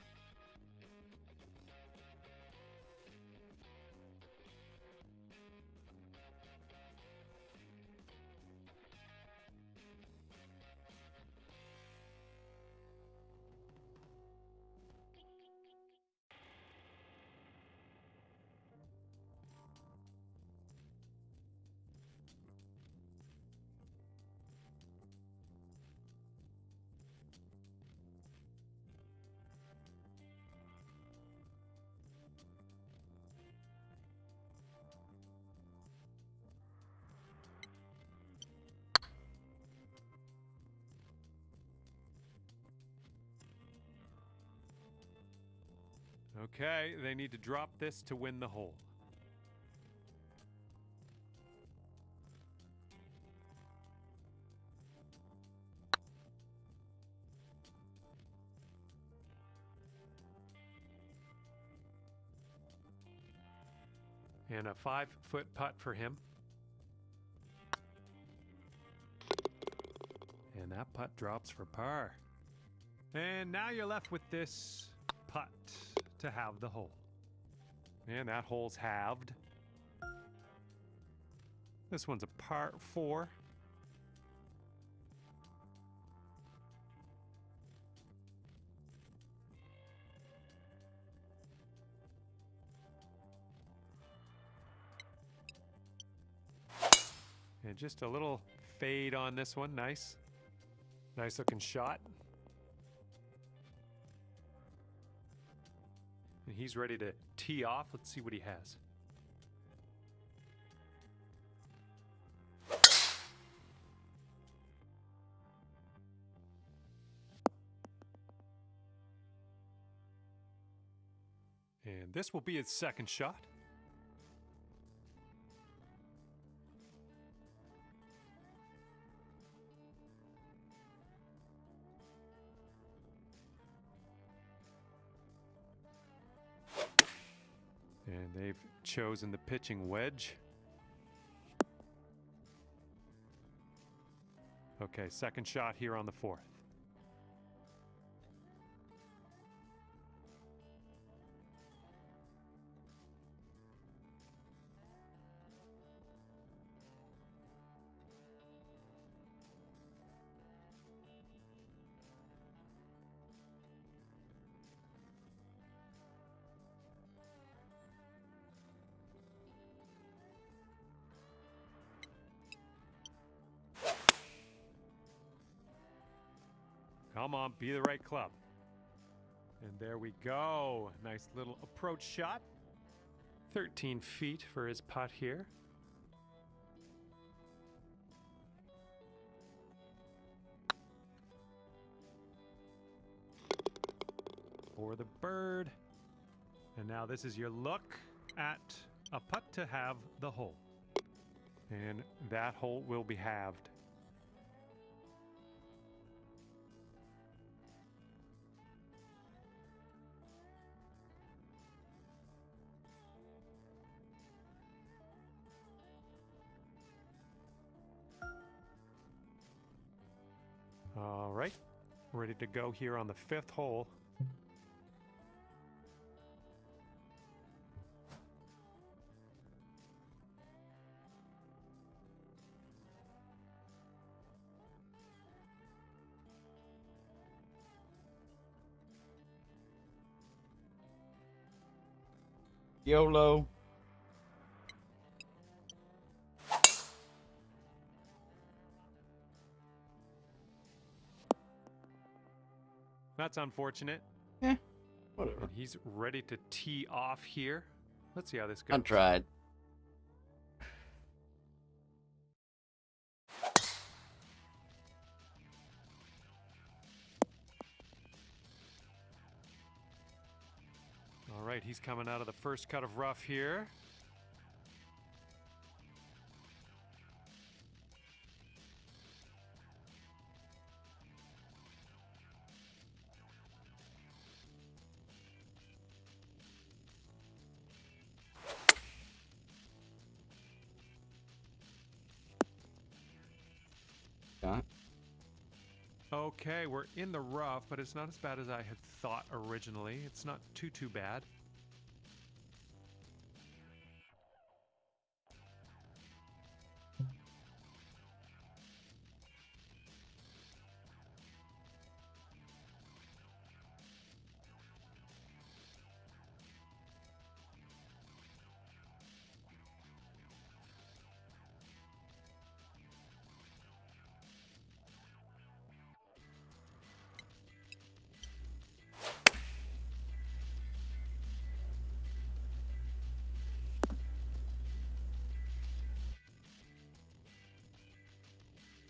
Okay, they need to drop this to win the hole. And a 5-foot putt for him. And that putt drops for par. And now you're left with this putt to have the hole. And that hole's halved. This one's a par 4. And just a little fade on this one. Nice. Nice looking shot. And he's ready to tee off. Let's see what he has. And this will be his second shot. And they've chosen the pitching wedge. Okay, second shot here on the 4th. Come on, be the right club. And there we go. Nice little approach shot. 13 feet for his putt here. For the bird. And now this is your look at a putt to have the hole. And that hole will be halved. All right, ready to go here on the 5th hole. YOLO. That's unfortunate. Whatever. And he's ready to tee off here. Let's see how this goes. I tried. All right, he's coming out of the first cut of rough here. Got. Okay, we're in the rough, but it's not as bad as I had thought originally. It's not too bad.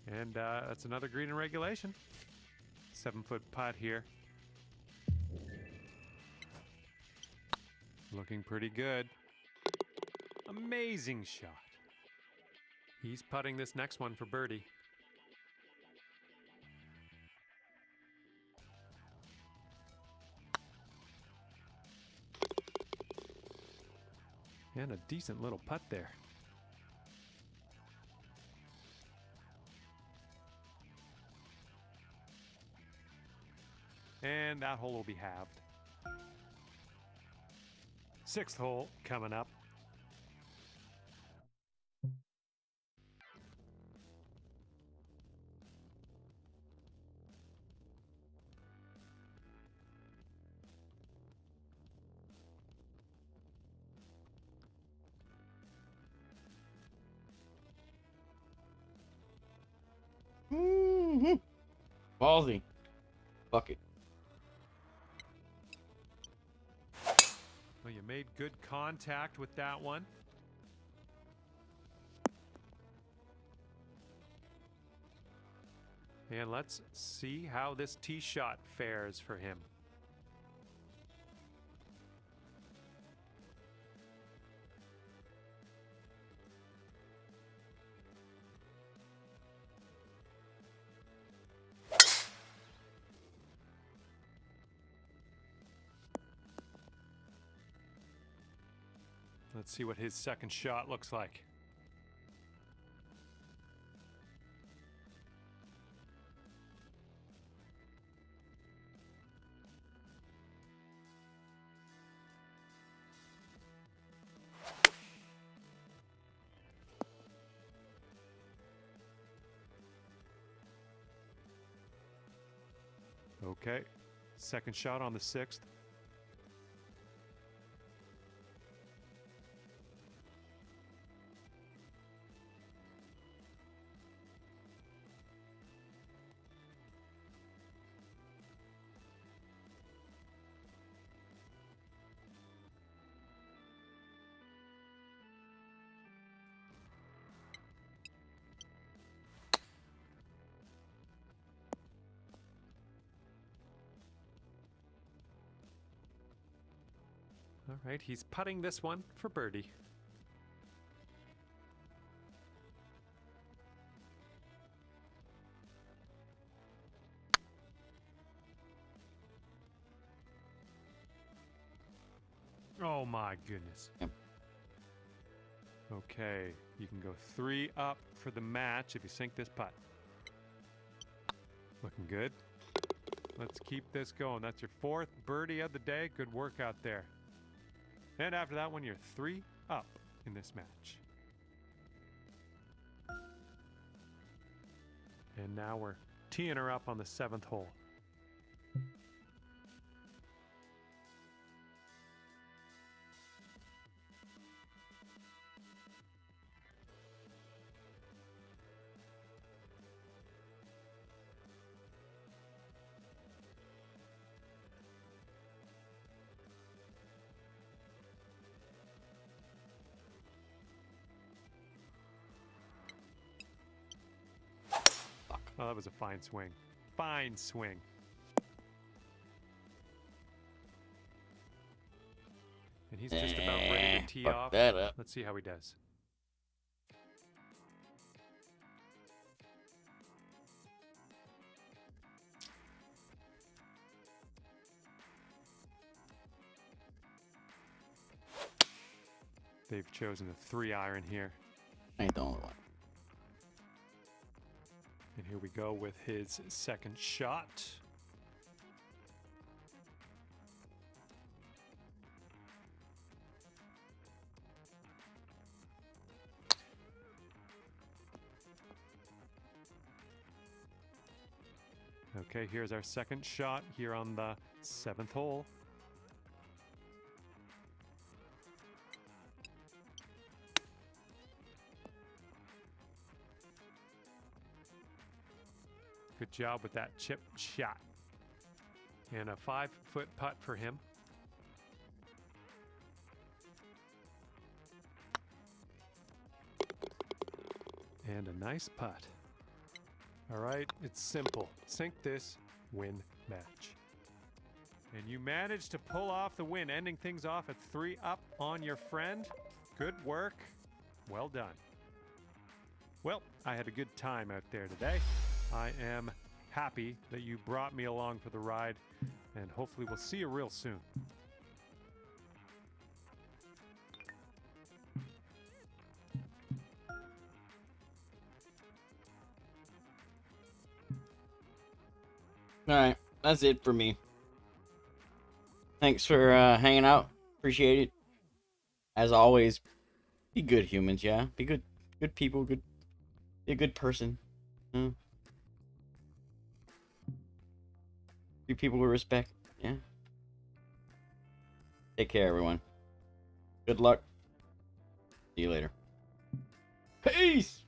And that's another green in regulation. 7-foot putt here. Looking pretty good. Amazing shot. He's putting this next one for birdie. And a decent little putt there. And that hole will be halved. 6th hole coming up. Ballsy. Fuck it. Well, you made good contact with that one. And let's see how this tee shot fares for him. Let's see what his second shot looks like. Okay, second shot on the 6th. All right, he's putting this one for birdie. Oh my goodness. Yep. Okay, you can go 3 up for the match if you sink this putt. Looking good. Let's keep this going. That's your 4th birdie of the day. Good work out there. And after that one, you're 3 up in this match. And now we're teeing her up on the 7th hole. Oh, that was a fine swing. Fine swing. And he's just about ready to tee Fuck off. that up. Let's see how he does. They've chosen a 3-iron here. Ain't the only one. And here we go with his second shot. Okay, here's our second shot here on the 7th hole. Good job with that chip shot. And a 5-foot putt for him. And a nice putt. All right, it's simple. Sink this, win match. And you managed to pull off the win, ending things off at 3 up on your friend. Good work. Well done. Well, I had a good time out there today. I am happy that you brought me along for the ride, and hopefully we'll see you real soon. All right, that's it for me. Thanks for hanging out. Appreciate it. As always, be good humans, yeah. Be good people. Be a good person. Treat people with respect. Yeah. Take care, everyone. Good luck. See you later. Peace.